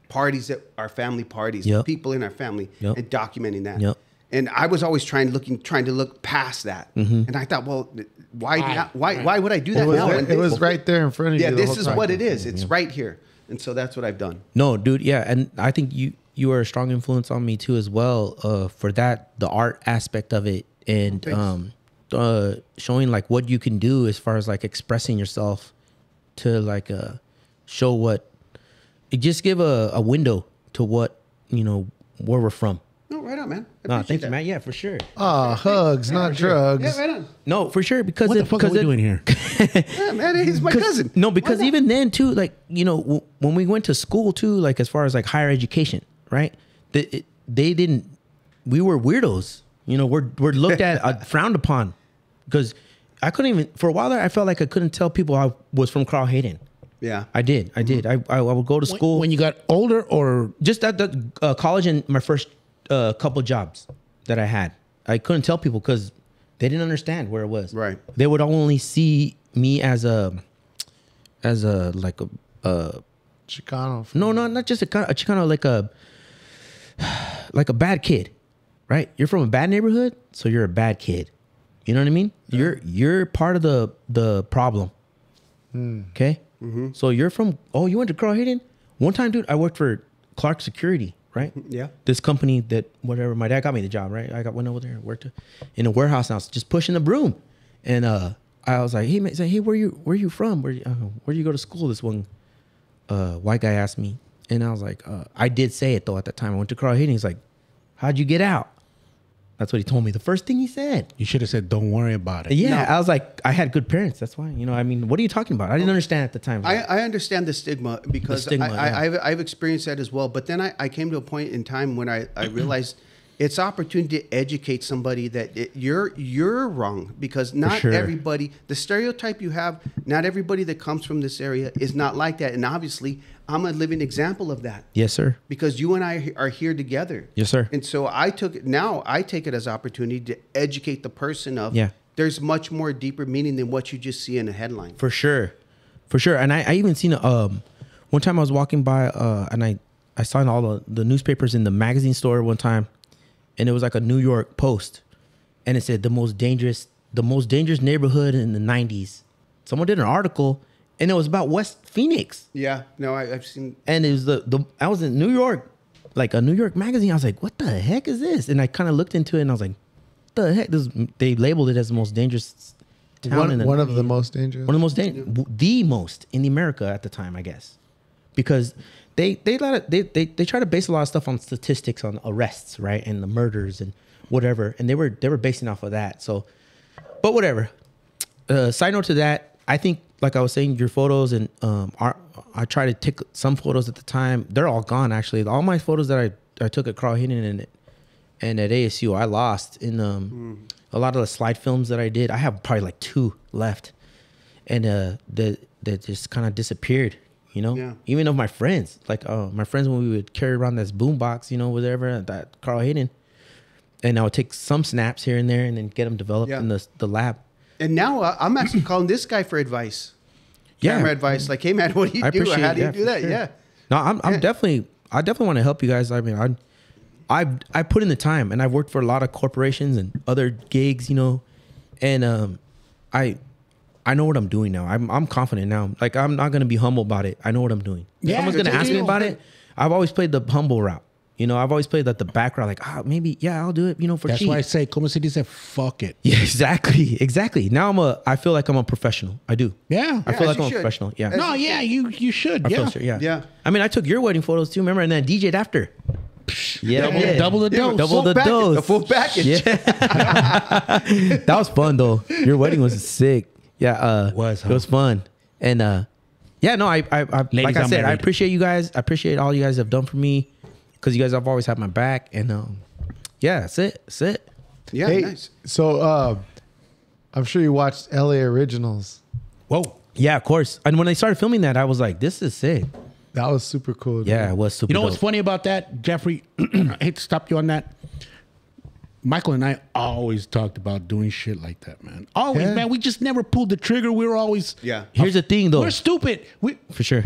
parties that are family parties, Yep. people in our family, Yep. and documenting that. Yep. And I was always trying to look past that. Mm-hmm. And I thought, well, why would I do that It was, now? it was right there in front of Yeah, you. the this whole is time. what it is. It's right here. And so that's what I've done. No, dude. Yeah. And I think you are a strong influence on me too, as well, for that, the art aspect of it. And, showing like what you can do as far as like expressing yourself to like, show what, just give a window to what, you know, where we're from. No, right on, man. I No, appreciate thank you, that. man. Yeah, for sure. Hugs, not drugs. Yeah, right on. No, for sure. Because What the fuck are we doing here? Yeah, man, he's my cousin. No, because even then too, like, you know, when we went to school too, like as far as like higher education, right? They didn't. We were weirdos. You know, we're looked at, frowned upon, because I couldn't even for a while there. I felt like I couldn't tell people I was from Carl Hayden. Yeah. I did. I would go to school When you got older, or just at the college and my first couple jobs that I had. I couldn't tell people because they didn't understand where it was. Right. They would only see me as a Chicano. no, not just a Chicano, like a bad kid, right? You're from a bad neighborhood, so you're a bad kid. You know what I mean? Yeah. You're part of the problem. Okay. Mm-hmm. So you're from. Oh, you went to Carl Hayden? One time, dude, I worked for Clark Security, right? Yeah. This company that whatever. My dad got me the job, right? Went over there, worked in a warehouse house, just pushing the broom, and I was like, hey, where you from? Where you go to school? This one white guy asked me, and I was like, I did say it though at that time. I went to Carl Hayden. He's like, how'd you get out? That's what he told me. The first thing he said. you should have said, "Don't worry about it." Yeah, I was like, I had good parents. That's why. You know, I mean, what are you talking about? I didn't understand at the time. I understand the stigma because The stigma, yeah. I've experienced that as well. But then I came to a point in time when I realized it's opportunity to educate somebody that you're wrong, because not sure. everybody, the stereotype you have, not everybody that comes from this area is not like that. And obviously, I'm a living example of that. Yes, sir. Because you and I are here together. Yes, sir. And so I take it as opportunity to educate the person of there's much more deeper meaning than what you just see in a headline. For sure. And I even seen one time I was walking by and I saw in all the newspapers in the magazine store one time, and it was like a New York Post, and it said the most dangerous neighborhood in the 90s. Someone did an article, and it was about West Phoenix. Yeah, no, I've seen. And it was I was in New York, like a New York magazine. I was like, what the heck is this? And I kind of looked into it, and I was like, the heck? They labeled it as the most dangerous town. One of the most dangerous. One of the most dangerous. The most in America at the time, I guess. Because they try to base a lot of stuff on statistics on arrests, right? And the murders and whatever. And they were basing off of that. So, but whatever. Side note to that, I think, like I was saying, your photos and I try to take some photos at the time. They're all gone, actually. All my photos that I took at Carl Hayden and at ASU, I lost in a lot of the slide films that I did. I have probably like 2 left, and that just kind of disappeared. You know, Yeah. even of my friends, like my friends when we would carry around this boombox, you know, whatever at that Carl Hayden, and I would take some snaps here and there, and then get them developed in the lab. And now I'm actually calling this guy for advice. Camera advice. Like, hey man, what do you do? How do you do that? Sure. Yeah. No, I definitely want to help you guys. I mean, I put in the time, and I've worked for a lot of corporations and other gigs, you know, and I know what I'm doing now. I'm confident now. Like, I'm not gonna be humble about it. I know what I'm doing. If Yeah, someone's gonna ask me about it, I've always played the humble route. You know, I've always played the back route. Like, maybe, yeah, I'll do it. You know, for That's cheap. why I say, como se dice, fuck it. Yeah, exactly. Now I feel like I'm a professional. I do. Yeah. I feel as like you I'm a should. professional. Yeah. No, yeah, you should. I Yeah. feel sure. Yeah. Yeah. I mean, I took your wedding photos too. Remember, and then DJ'd after. Yeah, Double the dose. Double the dose. The full package. Yeah. That was fun though. Your wedding was sick. Yeah, It was, huh? It was fun. And yeah, no, I like I I'm said, I married. appreciate you guys. I appreciate all you guys have done for me, because you guys have always had my back. And yeah, that's it. That's it. Yeah, Hey, nice. so I'm sure you watched LA Originals. Whoa. Yeah, of course. And when they started filming that, I was like, this is sick. That was super cool. dude. Yeah, it was super. You know what's dope. funny about that, Jeffrey? I hate to stop you on that. Michael and I always talked about doing shit like that, man. Always, Yeah. man. We just never pulled the trigger. We were always, Yeah. Here's the thing, though. we're stupid. We For sure.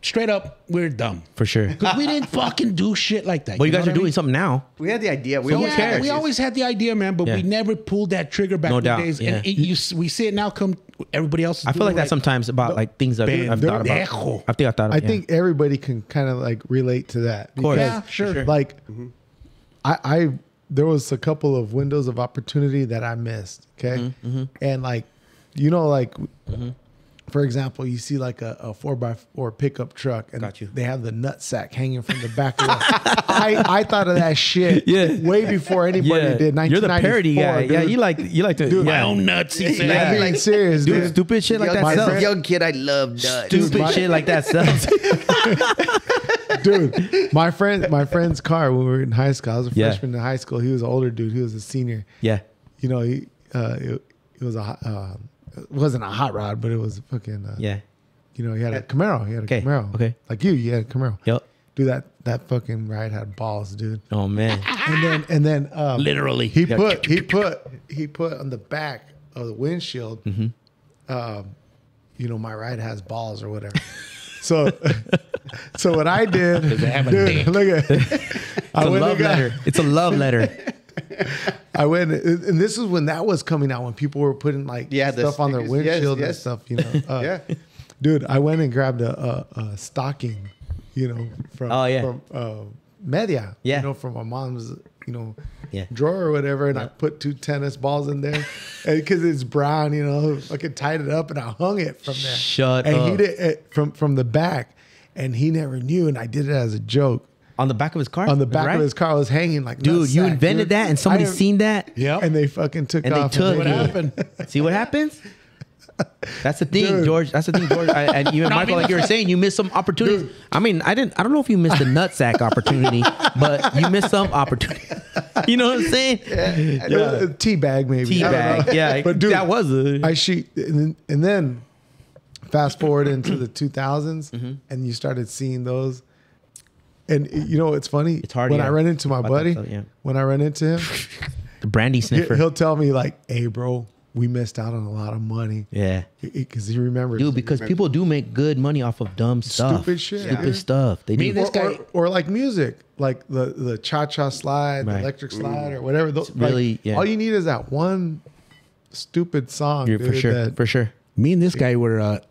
straight up, we're dumb. For sure. Because we didn't fucking do shit like that. But you know guys what are I mean? doing something now. We had the idea. We So always who Yeah, cares? we always had the idea, man, but Yeah. we never pulled that trigger back No in the doubt, days. yeah. And we see it now come, everybody else is I feel doing like that sometimes about like things that I've thought about. Pendejo. I think I thought I of, yeah. think everybody can kind of like relate to that. course. Yeah, sure. Like, I there was a couple of windows of opportunity that I missed. Okay, and like, you know, like, for example, you see like a 4x4 pickup truck, and Got you. they have the nut sack hanging from the back of it. I thought of that shit Yeah. way before anybody did. You're the parody guy. 1994, Yeah, dude. you like to Dude, My yeah. own nuts, he said. I'm being serious, Dude, dude. stupid shit like young, that my sells. friend- young kid, I love nuts. Stupid my- shit like that sells. Dude, my friend's car when we were in high school. I was a Yeah. freshman in high school. He was an older dude. He was a senior. Yeah. You know, it was it wasn't a hot rod, but it was fucking. Yeah. You know, he had a Camaro. He had a Okay, Camaro. okay. Like you had a Camaro. Yep. Dude, that fucking ride had balls, dude. Oh man. And then Literally. he put on the back of the windshield. You know, my ride has balls or whatever. So what I did, they have a dude, dick? look at. It's a love letter. It's a love letter. I went, and this is when that was coming out, when people were putting like Yeah, the stuff on their stickers. Yes, windshield and yes. stuff, you know. Yeah. Dude, I went and grabbed a stocking, you know, from Oh, yeah. from Media, Yeah. you know, from my mom's, you know, Yeah. drawer or whatever, and I put 2 tennis balls in there, and because it's brown, you know, fucking tied it up, and I hung it from there. Shut and up. he did it from the back, and he never knew, and I did it as a joke. On the back of his car? On the back Right? of his car, I was hanging like Dude, you nutsack, invented dude. that and somebody I- seen that? Yep. and they fucking took And they off. took What it. happened? See what happens? That's the thing, Dude. George. That's the thing, George. And even No, I Michael, mean- like you were saying, you missed some opportunities. I mean, I don't know if you missed the nutsack opportunity, but you missed some opportunity. You know what I'm saying? Yeah. Tea bag, maybe. I don't know. Teabag. Yeah, But dude, that was a. I shoot, and then fast forward into the 2000s, and you started seeing those. And you know what's funny? It's hard, when yeah. I run into my About buddy. that stuff, yeah. When I run into him, the brandy sniffer. he'll tell me like, "Hey, bro, we missed out on a lot of money. Yeah. Because he remembers. Dude, because people do make good money off of dumb stuff. Stupid shit, Stupid dude. stuff. They Me, do. this guy- Or like music, like the cha-cha slide, the Right. electric slide, or whatever. really, yeah. All you need is that one stupid song, You're dude, for sure. that- For sure. Me and this guy were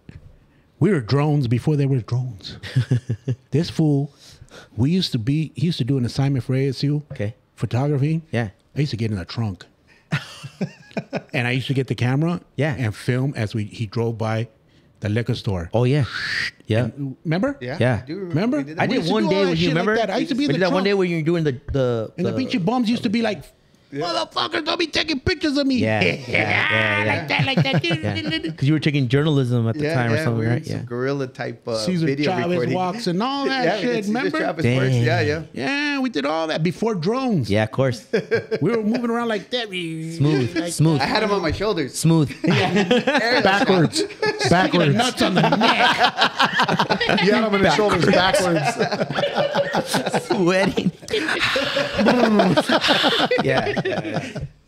we were drones before there were drones. This fool, he used to do an assignment for ASU. Okay. Photography. Yeah. I used to get in a trunk. And I used to get the camera Yeah. and film as he drove by the liquor store. Oh, yeah. Yeah. Remember? Yeah. I do Remember? we did that. I We did used to one do all day that when you shit like remember. that. I used to be in We the did that one trunk. day where you're doing the And the pinchy bums used to be like, motherfuckers, don't be taking pictures of me. Yeah, yeah. Like that. Because you were taking journalism at the time or something, we right? did some Yeah. guerrilla type Caesar video Chavez recording. walks and all that Yeah, shit, Caesar remember? Chavez Damn. works. Yeah. Yeah, we did all that before drones. Yeah, of course. We were moving around like that. Smooth. Smooth. I had him on my shoulders. Smooth. backwards. Backwards. Nuts on the neck. You had him on his shoulders backwards. Sweating. yeah.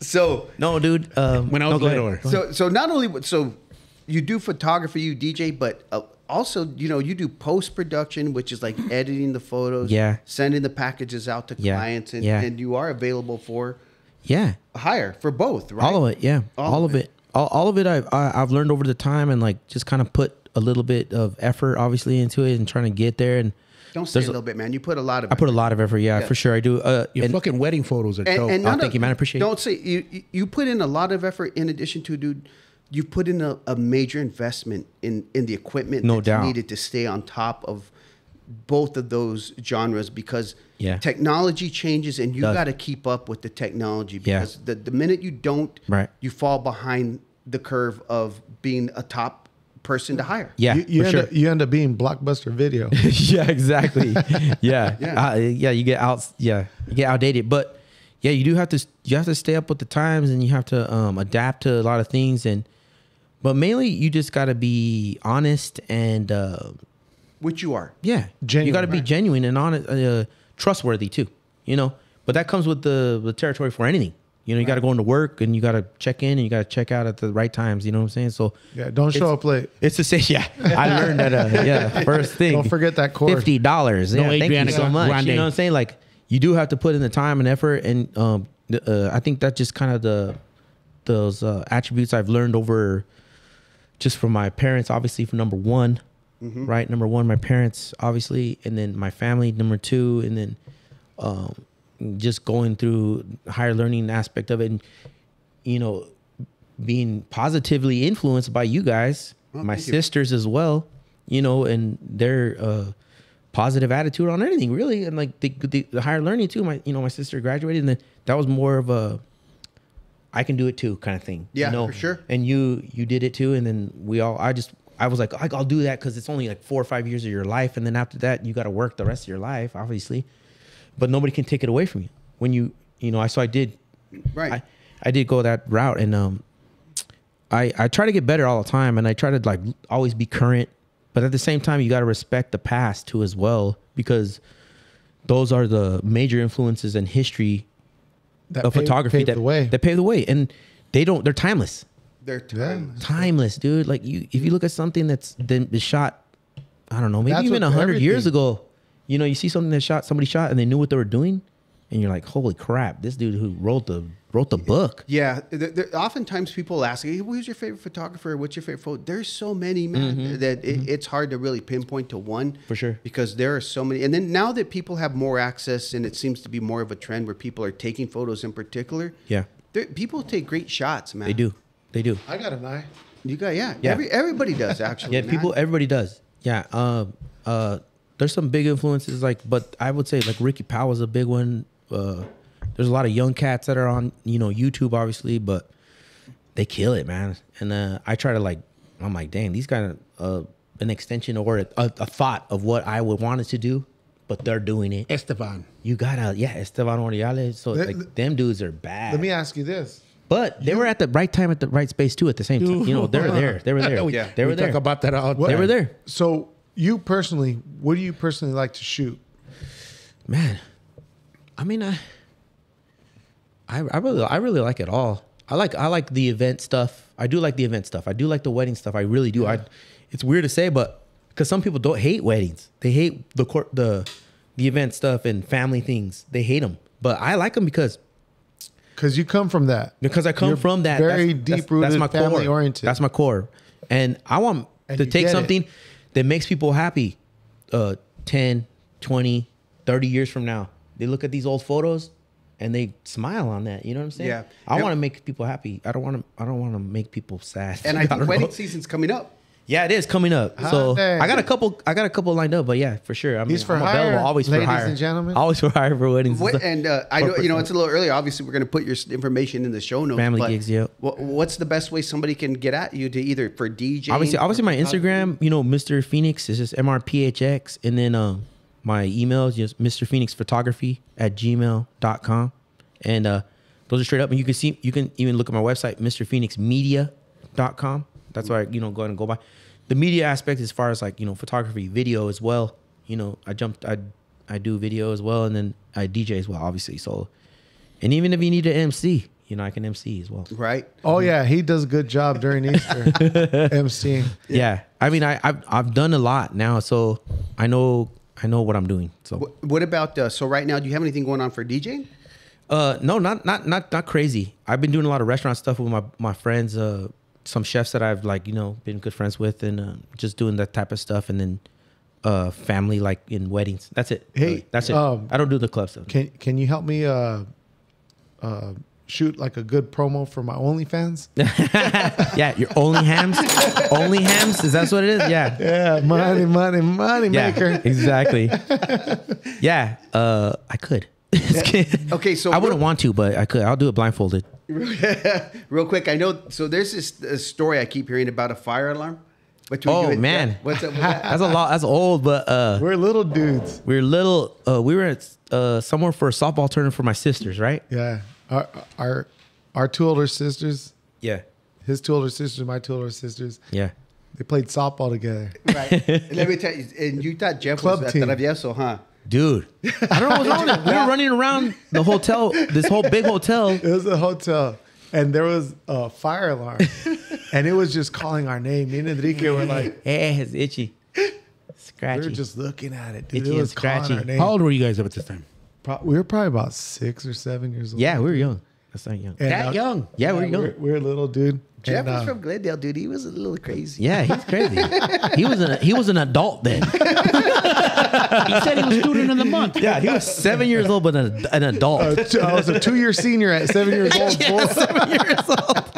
So No, dude. When I was go ahead. little. so not only you do photography, you DJ, but also you do post production, which is like editing the photos, Yeah. sending the packages out to Yeah. clients, and, Yeah. and you are available for Yeah. hire for both, right? All of it. Yeah. All All of of it. All of it. I've learned over the time and like just kind of put a little bit of effort, obviously, into it and trying to get there. And Don't say a There's a- little bit, man. You put a lot of. I put a lot of effort. Yeah, Yeah. for sure. I do. Your And- fucking wedding photos are dope. none thank you, man. I appreciate it. Don't say you put in a lot of effort. In addition to, dude, you put in a major investment in the equipment No that's doubt. needed to stay on top of both of those genres because Yeah. technology changes and you Does. got to keep up with the technology Yeah. because the minute you don't, Right. you fall behind the curve of being a top person to hire. yeah, You for sure. you end up being Blockbuster Video. yeah, exactly. Yeah, Yeah. yeah. You get out. Yeah, you get outdated. But yeah, you do have to. You have to stay up with the times, and you have to adapt to a lot of things. But mainly, you just got to be honest and Which you are. yeah, Genuine, you got to be right. genuine and honest, trustworthy too. You know, but that comes with the territory for anything. You know, you got to go into work and you got to check in and you got to check out at the right times. You know what I'm saying? So Yeah, don't show up late. it's the same. Yeah, I learned that. First thing. Don't forget that cord. $50. Yeah, thank you Adriana so much. Grande. You know what I'm saying? Like you do have to put in the time and effort, and I think that's just kind of those attributes I've learned over just from my parents. Obviously, for number one, right? Number one, my parents, obviously, and then my family. Number two, and then just going through higher learning aspect of it, and being positively influenced by you guys, my thank you. sisters as well, and their positive attitude on anything really, and like the higher learning too. My sister graduated, and then that was more of a I can do it too kind of thing. Yeah, for sure. And you did it too, and then I was like I'll do that because it's only like 4 or 5 years of your life, and then after that you got to work the rest of your life, obviously, but nobody can take it away from you when I did. Right. I did go that route, and I try to get better all the time, and I try to like always be current, but at the same time you got to respect the past too as well, because those are the major influences in history That of photography paved the way. that pave the way, and they're timeless. They're timeless. Timeless, dude. Like if you look at something that's been shot, I don't know, maybe That's even what 100 years everything- ago, you see something that somebody shot and they knew what they were doing, and you're like, holy crap, this dude who wrote the book. Yeah, oftentimes people ask, hey, who's your favorite photographer? What's your favorite photo? There's so many, man, that it's hard to really pinpoint to one. For sure. Because there are so many. And then now that people have more access, and it seems to be more of a trend where people are taking photos in particular. Yeah, People take great shots, man. they do. I got an eye. You got, yeah. Yeah. Everybody does, actually. Yeah, man. everybody does. Yeah. There's some big influences, but I would say like Ricky Powell is a big one. There's a lot of young cats that are on, YouTube, obviously, but they kill it, man. And I try to I'm like, dang, these guys are an extension or a thought of what I would want it to do, but they're doing it. Esteban. You gotta, Esteban Oriales. So them dudes are bad. Let me ask you this. But they were at the right time at the right space too. At the same time, they were there. They were there. Yeah. They were We there. talk about that all What- They were there. So you personally, what do you personally like to shoot? Man, I mean, I really like it all. I like the event stuff. I do like the event stuff. I do like the wedding stuff. I really do. It's weird to say, but because some people don't hate weddings, they hate the event stuff and family things. They hate them, but I like them because you come from that. Because I come from that. Very deep rooted, that's my family core. oriented. That's my core, and I want to take something that makes people happy. 10, 20, 30 years from now, they look at these old photos and they smile on that. You know what I'm saying? Yeah. I want to make people happy. I don't want to make people sad. And I think wedding season's coming up. Yeah, it is coming up. So I got a couple lined up, but yeah, for sure. I mean, He's for I'm hire, available always for hire. ladies and gentlemen. Always for hire for weddings. And I know, it's a little early. Obviously, we're going to put your information in the show notes. Family but gigs, yeah. What's the best way somebody can get at you to either for DJ? Obviously, my Instagram, MrPHX is just MrPHX, and then my email is just MrPHXphotography@gmail.com, and those are straight up. And you can even look at my website, MrPHXmedia.com. That's where go by. The media aspect, as far as photography, video as well. I do video as well, and then I DJ as well, obviously. So, and even if you need an MC, I can MC as well. Right. Oh yeah, he does a good job during Easter MCing. Yeah. I mean, I've done a lot now, so I know what I'm doing. So what about so right now? Do you have anything going on for DJing? No, not crazy. I've been doing a lot of restaurant stuff with my friends. Some chefs that I've been good friends with, and just doing that type of stuff, and then family in weddings. That's it. Hey, really. That's it. I don't do the club stuff. Can you help me shoot a good promo for my OnlyFans? Yeah, your OnlyHams. OnlyHams, is that what it is? Yeah. Yeah, money maker. Exactly. Yeah, I could. Okay, so I wouldn't want to, but I could. I'll do it blindfolded. Real quick, I know. So there's this story I keep hearing about a fire alarm. Man, what's up with that? That's a lot. That's old, but we're little dudes. We were at somewhere for a softball tournament for my sisters, right? Yeah, our two older sisters. Yeah. His two older sisters, my two older sisters. Yeah. They played softball together. Right. Let me tell you, and you thought Jeff Club was team. travieso, huh? Dude, I don't know what's wrong with it. We were running around the hotel, this whole big hotel. It was a hotel, and there was a fire alarm, and it was just calling our name. Me and Enrique were like, "Hey, it's itchy, scratchy." we were just looking at it, dude. Itchy It was and scratchy. calling our name. How old were you guys up at this time? We were probably about 6 or 7 years old. Yeah, we were young. That's not young. And, That young? Yeah, we're young. We're little, dude. Jeff And, was from Glendale, dude. He was a little crazy. Yeah, he's crazy. he was an adult then. He said he was student of the month. Yeah, he was 7 years old, but an adult. I was a 2-year senior at 7 years old. Yeah, 7 years old.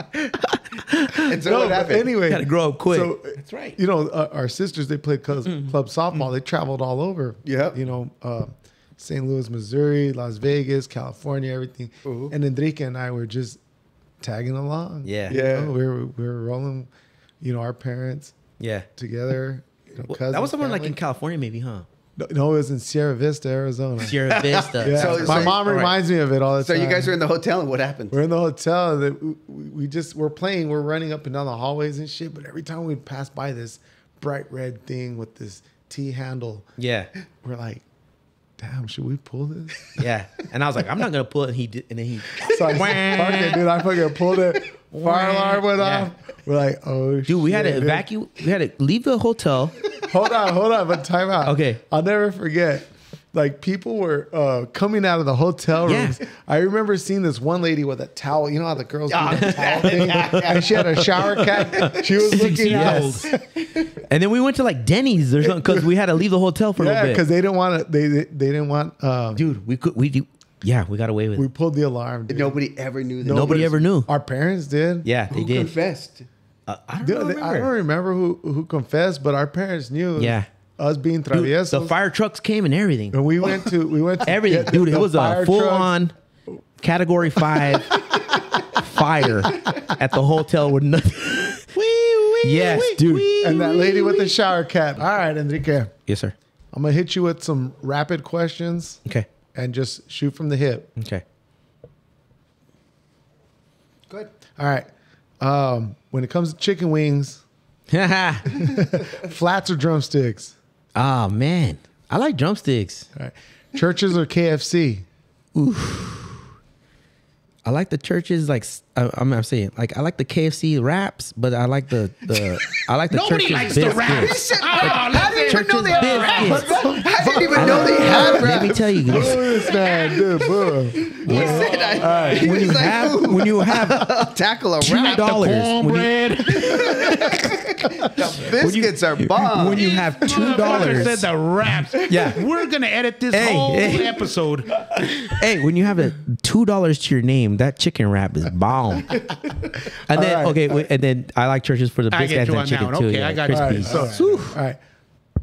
And so No, what but happened? anyway, Gotta grow up quick. So, That's right. Our sisters, they played club softball. They traveled all over. Yep. St. Louis, Missouri, Las Vegas, California, everything. And Enrique and I were just tagging along. Yeah. We were rolling, our parents Yeah. together. Cousins, That was somewhere family. in California, maybe, huh? No, it was in Sierra Vista, Arizona. Sierra Vista. Yeah. So- My so- mom reminds me of it all the So time. you guys were in the hotel, and what happened? We're in the hotel. We're playing. We're running up and down the hallways and shit. But every time we'd pass by this bright red thing with this T handle, Yeah. we're like, damn, should we pull this? Yeah. And I was like, I'm not gonna pull it. And he did, and then he. So I fucking pulled it. Fire alarm went off. We're like, oh shit. Dude, we had to evacuate. We had to leave the hotel. Hold on, but time out. Okay. I'll never forget. Like, people were coming out of the hotel Yeah. rooms. I remember seeing this one lady with a towel. You know how the girls do the towel thing? And she had a shower cap. She was looking at us. And then we went to Denny's or something because we had to leave the hotel for a Yeah, little bit. because they didn't want to. They didn't want. Dude, we got away with We it. pulled the alarm. Dude. Nobody ever knew that. Nobody ever knew. Our parents did. Yeah, they Who did. confessed? I don't Dude, remember. I don't remember who confessed, but our parents knew. Yeah. Us being Dude, traviesos. the fire trucks came and everything. And we went to Everything. get Dude, it the was a fire full trucks. on Category 5 fire at the hotel with nothing. Yes, dude. And that lady with the shower cap. All right, Enrique. Yes, sir. I'm gonna hit you with some rapid questions Okay. and just shoot from the hip. Okay. Good. All right. When it comes to chicken wings, flats or drumsticks? Oh, man. I like drumsticks. All right. Churches or KFC? I like the churches like I'm saying like I like the KFC wraps, but I like the I like the Nobody churches likes the biscuits. wraps. How did you even know they had biscuits. wraps? I didn't even know they had Let wraps. me tell you guys. This man, dude, bro. He said he was like, When you have tackle a $2 wrap. Cornbread. Biscuits are bomb. when you have Motherfucker said $2, the wraps. Yeah. We're gonna edit this Hey, whole hey. episode. hey, when you have a $2 to your name, that chicken wrap is bomb. And then right. okay, wait, and then I like churches for the I get biscuits you and on that chicken one. too. Okay, yeah, I got you. crispy. All right, so, all right.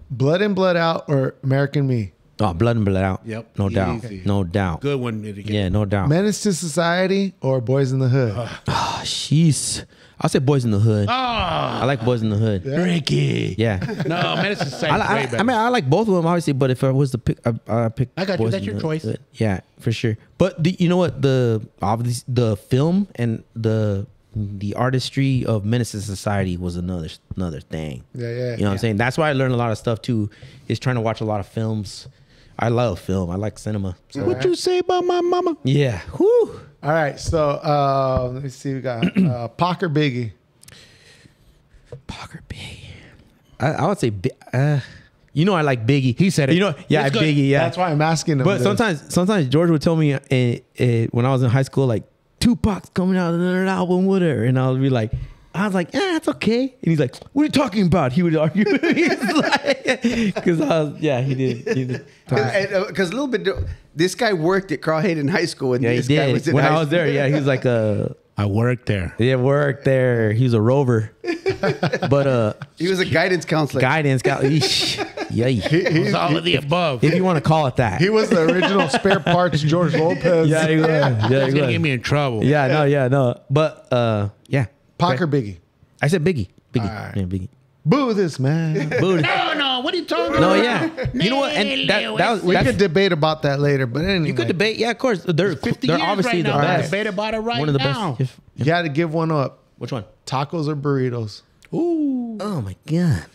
Blood in, blood out, or American Me? Oh, blood and blood out. Yep, no doubt, easy. no doubt. Good one. Enrique. Yeah, no doubt. Menace to Society or Boys in the Hood? Oh, jeez. I'll say Boys in the Hood. Oh, I like Boys in the Hood. Ricky. Yeah. No, man, it's the same. I mean, I like both of them, obviously, but if I was to pick, I pick. I got you. Boys That's in your the choice. Hood. Yeah, for sure. But you know what? Obviously, the film and the artistry of Menace to Society was another thing. Yeah. You know what I'm saying? That's why I learned a lot of stuff too. Is trying to watch a lot of films. I love film. I like cinema. So What you say about my mama? yeah. Whew. All right, so let me see. We got Pac or Biggie? Parker Biggie. I would say, you know, I like Biggie. He said it. You know, yeah, It's good. Biggie. Yeah. That's why I'm asking him. But this. sometimes George would tell me when I was in high school, like Tupac's coming out with another album with her, and I was like, it's okay. And he's like, what are you talking about? He would argue with me. Because he did. Because a little bit, this guy worked at Carl Hayden High School, and Yeah, he this guy was did. in When high I was there, yeah, he was like I worked there. worked there. He was a rover. But He was a guidance counselor. guidance got yeah. It was all of the above. If you want to call it that. he was the original spare parts George Lopez. Yeah, he was. Yeah, That's he gonna was. get me in trouble. Yeah, no. But yeah. Pac or Biggie? I said Biggie. Biggie. All right. Yeah, Biggie. Boo this man. Booty. No. What are you talking No, about? yeah. You know what? And that was We could debate about that later, but anyway, you could debate. Yeah, of course. They're 50 they're years obviously right the now. best. Debate about it right One of the now. best. you got to give one up. Which one? Tacos or burritos? Ooh. Oh my god.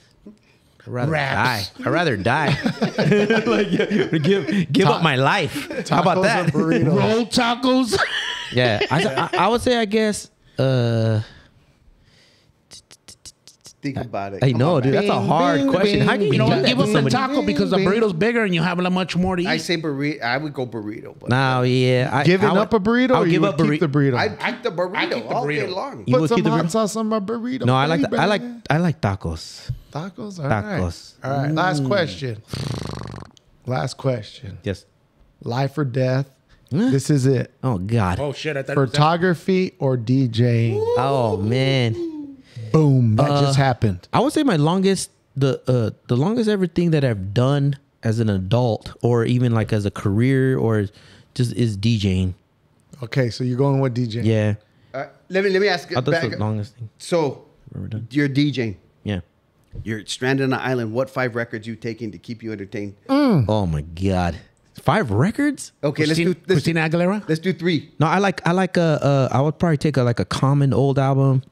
I'd rather Raps. die. I'd rather die. Like, give up my life. How about Tacos that? or burritos? Roll tacos. Yeah, I would say I guess. Think about it. I Come know, on, dude. man. That's a hard bing, question. How can bing, you You know do what? that Give to up the somebody? taco because the burrito's bigger and you have much more to eat. I say burrito. I would go burrito. But No, yeah. Giving up a burrito, I'll or you give would up keep the burrito? I'd keep the burrito I'd keep the all day burrito. long. You Put would some keep the hot burrito? sauce on my burrito. No, I like baby. I like tacos. tacos. All right. Tacos. All right. Last question. Last question. Yes. Life or death? Huh? This is it. Oh God. Oh shit! I thought it was that. Photography or DJing? Oh man. Boom. That just happened. I would say my longest the longest ever thing that I've done as an adult or even like as a career or just is DJing. Okay, so you're going with DJing. Yeah. Let me ask I you thought that's back. the longest thing So I've ever done. you're DJing. Yeah. You're stranded on an island. What 5 records you taking to keep you entertained? Oh my God. 5 records? Okay, Christina Aguilera. let's do 3. No, I like I would probably take a Common old album.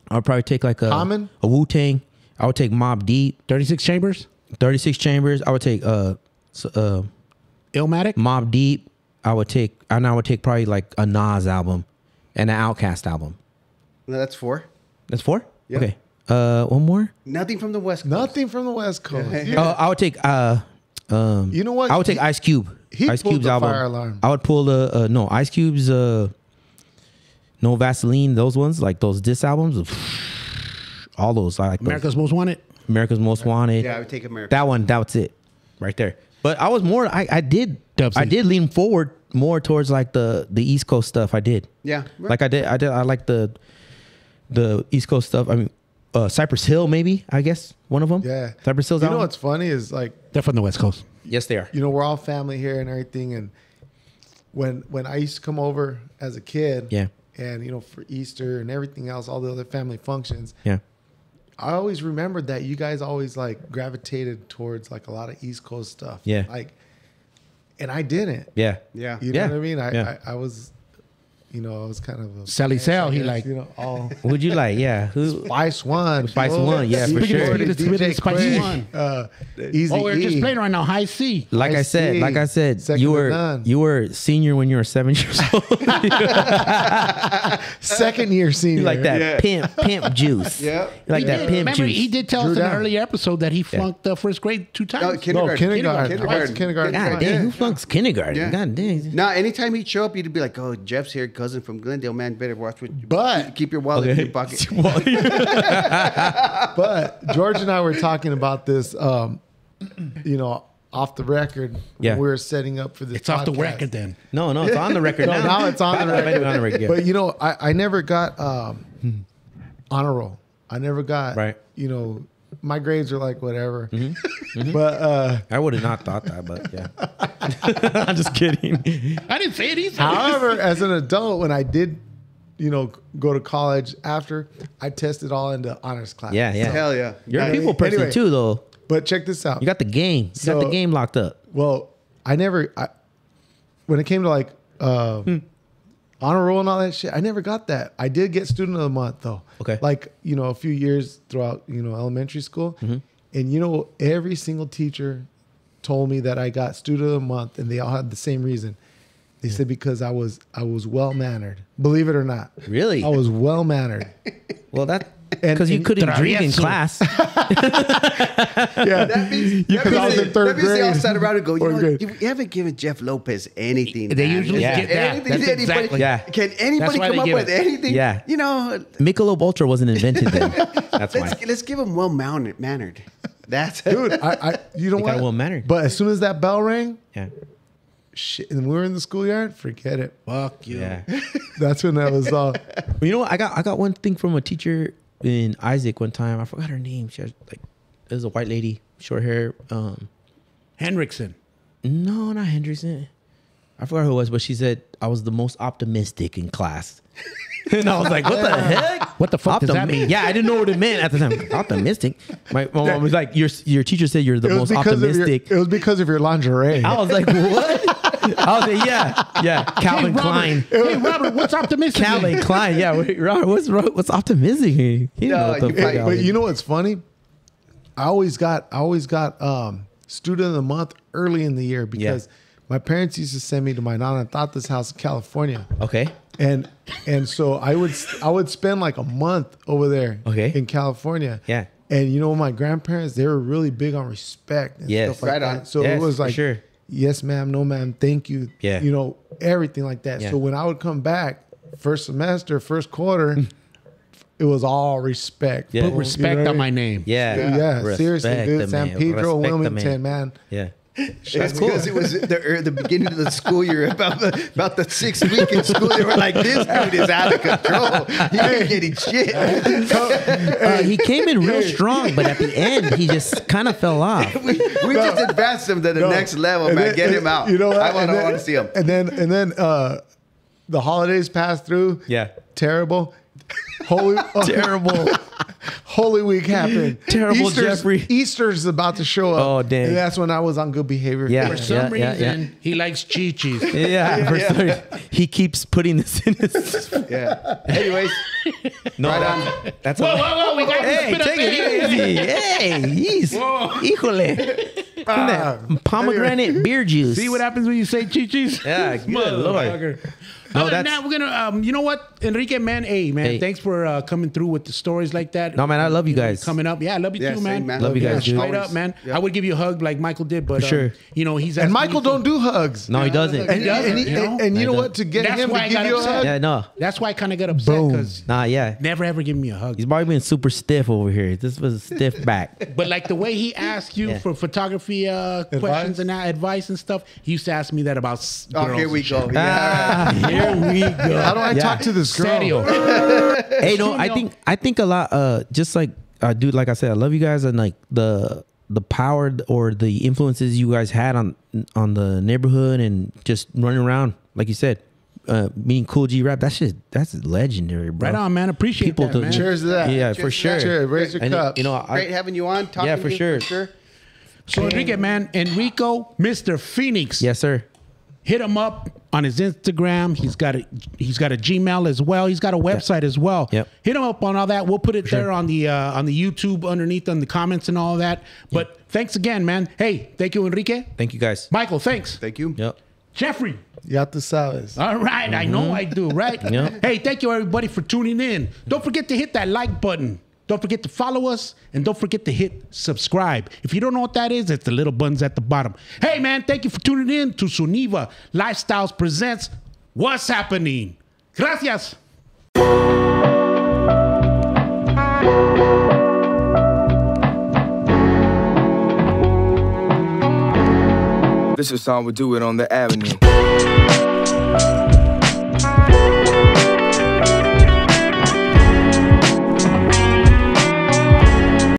I would probably take like a Common? a Wu-Tang. I would take Mobb Deep, 36 Chambers. 36 Chambers. I would take Illmatic. Mobb Deep. I would take probably like a Nas album and an Outkast album. No, that's 4. That's 4? Yeah. Okay. One more? Nothing from the West Coast. Nothing from the West Coast. Yeah. Oh, I would take You know what? I would take Ice Cube. he Ice pulled Cube's the album. Fire Alarm. I would pull the no Ice Cube's No Vaseline, those ones, like those diss albums. All those. I like those. America's Most Wanted. America's Most Wanted. Yeah, I would take America. That one, that's it. Right there. But I was more I did lean forward more towards like the East Coast stuff. I did. Yeah. Like I like the East Coast stuff. I mean Cypress Hill maybe, I guess. One of them. Yeah. Cypress Hill's You know album. what's funny is like, They're from the West Coast. Yes, they are. you know, we're all family here and everything. And when I used to come over as a kid, Yeah. and you know, for Easter and everything else, all the other family functions, Yeah. I always remembered that you guys always like gravitated towards like a lot of East Coast stuff. Yeah. Like, and I didn't. Yeah. Yeah. You know Yeah. what I mean? Yeah. I was, you know, I was kind of a Sally Sal, he like. you know, all Would you like? Yeah. Who? Spice One. Spice bro. One, yeah, for Speaking of sure. DJ Spice Quick, One. Easy Oh, we're just E. playing right now. High C. Like I said, Second you to were none. you were senior when you were 7 years old. Second year senior. You like that pimp juice. Yeah. You like that pimp Remember, juice. he did tell Drew us in an down. earlier episode that he flunked first grade 2 times. No, No, kindergarten. kindergarten. Kindergarten. Kindergarten. God damn, who flunks kindergarten? Yeah. God damn. Now, anytime he'd show up, you'd be like, "Oh, Jeff's here, cousin from Glendale, man. Better watch what you But- keep your wallet in your pocket." But George and I were talking about this, you know, off the record Yeah. when we were setting up for this. It's off the podcast. record then. No, it's on the record No, now. now it's on the record. On the record. Yeah. But you know, I never got honor roll. I never got Right. You know, my grades are like whatever. But I would have not thought that, but yeah. I'm just kidding. I didn't say it either. however, as an adult, when I did, you know, go to college after, I tested all into honors class. Yeah, yeah. Hell yeah. You're a Nice. people person Anyway. too, though. But check this out. You got the game. You got the So- game locked up. Well, when it came to like honor roll and all that shit, I never got that. I did get student of the month though. Okay. Like, you know, a few years throughout, you know, elementary school. And you know, every single teacher told me that I got student of the month, and they all had the same reason. They said because I was well mannered. Believe it or not. Really? I was well mannered. Well, that And- because you and couldn't drink in travieso. class. Yeah. That means, Because I was in third that means they all grade. sat around and go, you Fourth know, grade. you haven't given Jeff Lopez anything. They man. usually Yeah. get that. Anything That's to anybody. exactly. Yeah. Can anybody That's why come they up give with it. anything? Yeah. You know, Michelob Ultra wasn't invented then. That's why. let's give him well mannered. That's Dude, you know They what? got well mannered. But as soon as that bell rang, Yeah. shit, and we were in the schoolyard, forget it. Fuck you. Yeah. That's when that was all. You know what? I got one thing from a teacher in Isaac one time. I forgot her name. She had like, it was a white lady, short hair. Hendrickson. No, not Hendrickson. I forgot who it was, but she said I was the most optimistic in class. And I was like, what the heck? What the fuck does that mean? Yeah, I didn't know what it meant at the time. Optimistic. My mom was like, your teacher said you're the most optimistic. It was because of your lingerie. I was like, what? I was like, yeah. Calvin Klein. Hey, Robert, what's optimistic? Calvin Klein. Yeah, wait, Robert, what's optimistic? He didn't know what the you- fuck I But was- you know what's funny? I always got student of the month early in the year because my parents used to send me to my Nana Tata's house in California. Okay. And so I would spend like a month over there in California. Yeah. And you know, my grandparents, they were really big on respect and Yes. stuff like Right that. on. So Yes, it was for like, sure. yes, ma'am, no, ma'am, thank you. Yeah. You know, everything like that. Yeah. So when I would come back, first semester, first quarter, it was all respect. Yeah. Put You know respect what I on my mean? name. Yeah, Respect seriously, the dude. San man. Pedro, Respect the Wilmington, man. Yeah. That's because it was the beginning of the school year, about the 6th week in school. They were like, "This dude is out of control. He ain't getting shit." He came in real strong, but at the end, he just kind of fell off. we just advanced him to the next level, And man. then- Get him out. You know what? I want to see him. And then the holidays passed through. Yeah. Terrible. Terrible. Holy Week happened. Terrible Jeffrey. Easter's about to show up. Oh, dang. And that's when I was on good behavior. Yeah. For some reason, he likes chi-chis. Yeah. For sure. He keeps putting this in his. Yeah. Anyways, No, right on. that's Whoa, all. whoa, whoa, we got to Hey, spit up take it easy. Hey, he's. Híjole. Pomegranate beer juice. See what happens when you say chi-chis? Yeah, good Lord. Motherfucker. No, Other than that's- that, we're gonna. You know what, Enrique, man. Hey, man. Hey. Thanks for coming through with the stories like that. No, man, I love you guys. Coming up, yeah, I love you Yeah, too, same, man. man. Love you guys, dude. Straight up, man. Yeah. I would give you a hug like Michael did, but For sure. you know, he's And asking Michael you for- don't do hugs. No, he doesn't. And, doesn't, and, you know? and you know I what? To get That's him why to I give got you a upset. hug. Yeah, no. That's why I kind of got upset Boom. because Nah, yeah. never ever give me a hug. He's probably been super stiff over here. This was a stiff back. But like the way he asked you Yeah. for photography questions and advice and stuff, he used to ask me that about Oh, girls here we and shit. go. Yeah. Here we go. How do I talk to this girl? Serio. Hey, no, I think a lot. Just like dude, like I said, I love you guys, and like the power or the influences you guys had on the neighborhood and just running around, like you said, meeting Cool G Rap. That's legendary, bro. Right on, man. Appreciate People that, to- man. Cheers to that. Yeah, Cheers for to sure. that. Cheers. Raise your And, cup. you know, Great having you on. Talking Yeah, to for you, sure. So Enrique, man, Enrico, Mr. Phoenix. Yes, sir. Hit him up. on his Instagram. He's got a Gmail as well. He's got a website as well. Yep. Hit him up on all that. We'll put it there on the YouTube underneath on the comments and all that. But thanks again, man. Hey, thank you, Enrique. Thank you, guys. Michael, thanks. Thank you. Yep. Jeffrey. Ya tú sabes. All right, I know I do, right? Yeah. Hey, thank you everybody for tuning in. Don't forget to hit that like button. Don't forget to follow us, and don't forget to hit subscribe. If you don't know what that is, it's the little buttons at the bottom. Hey, man, thank you for tuning in to SeunevA Lifestyles presents What's Happening. Gracias. This is how we do it on the avenue.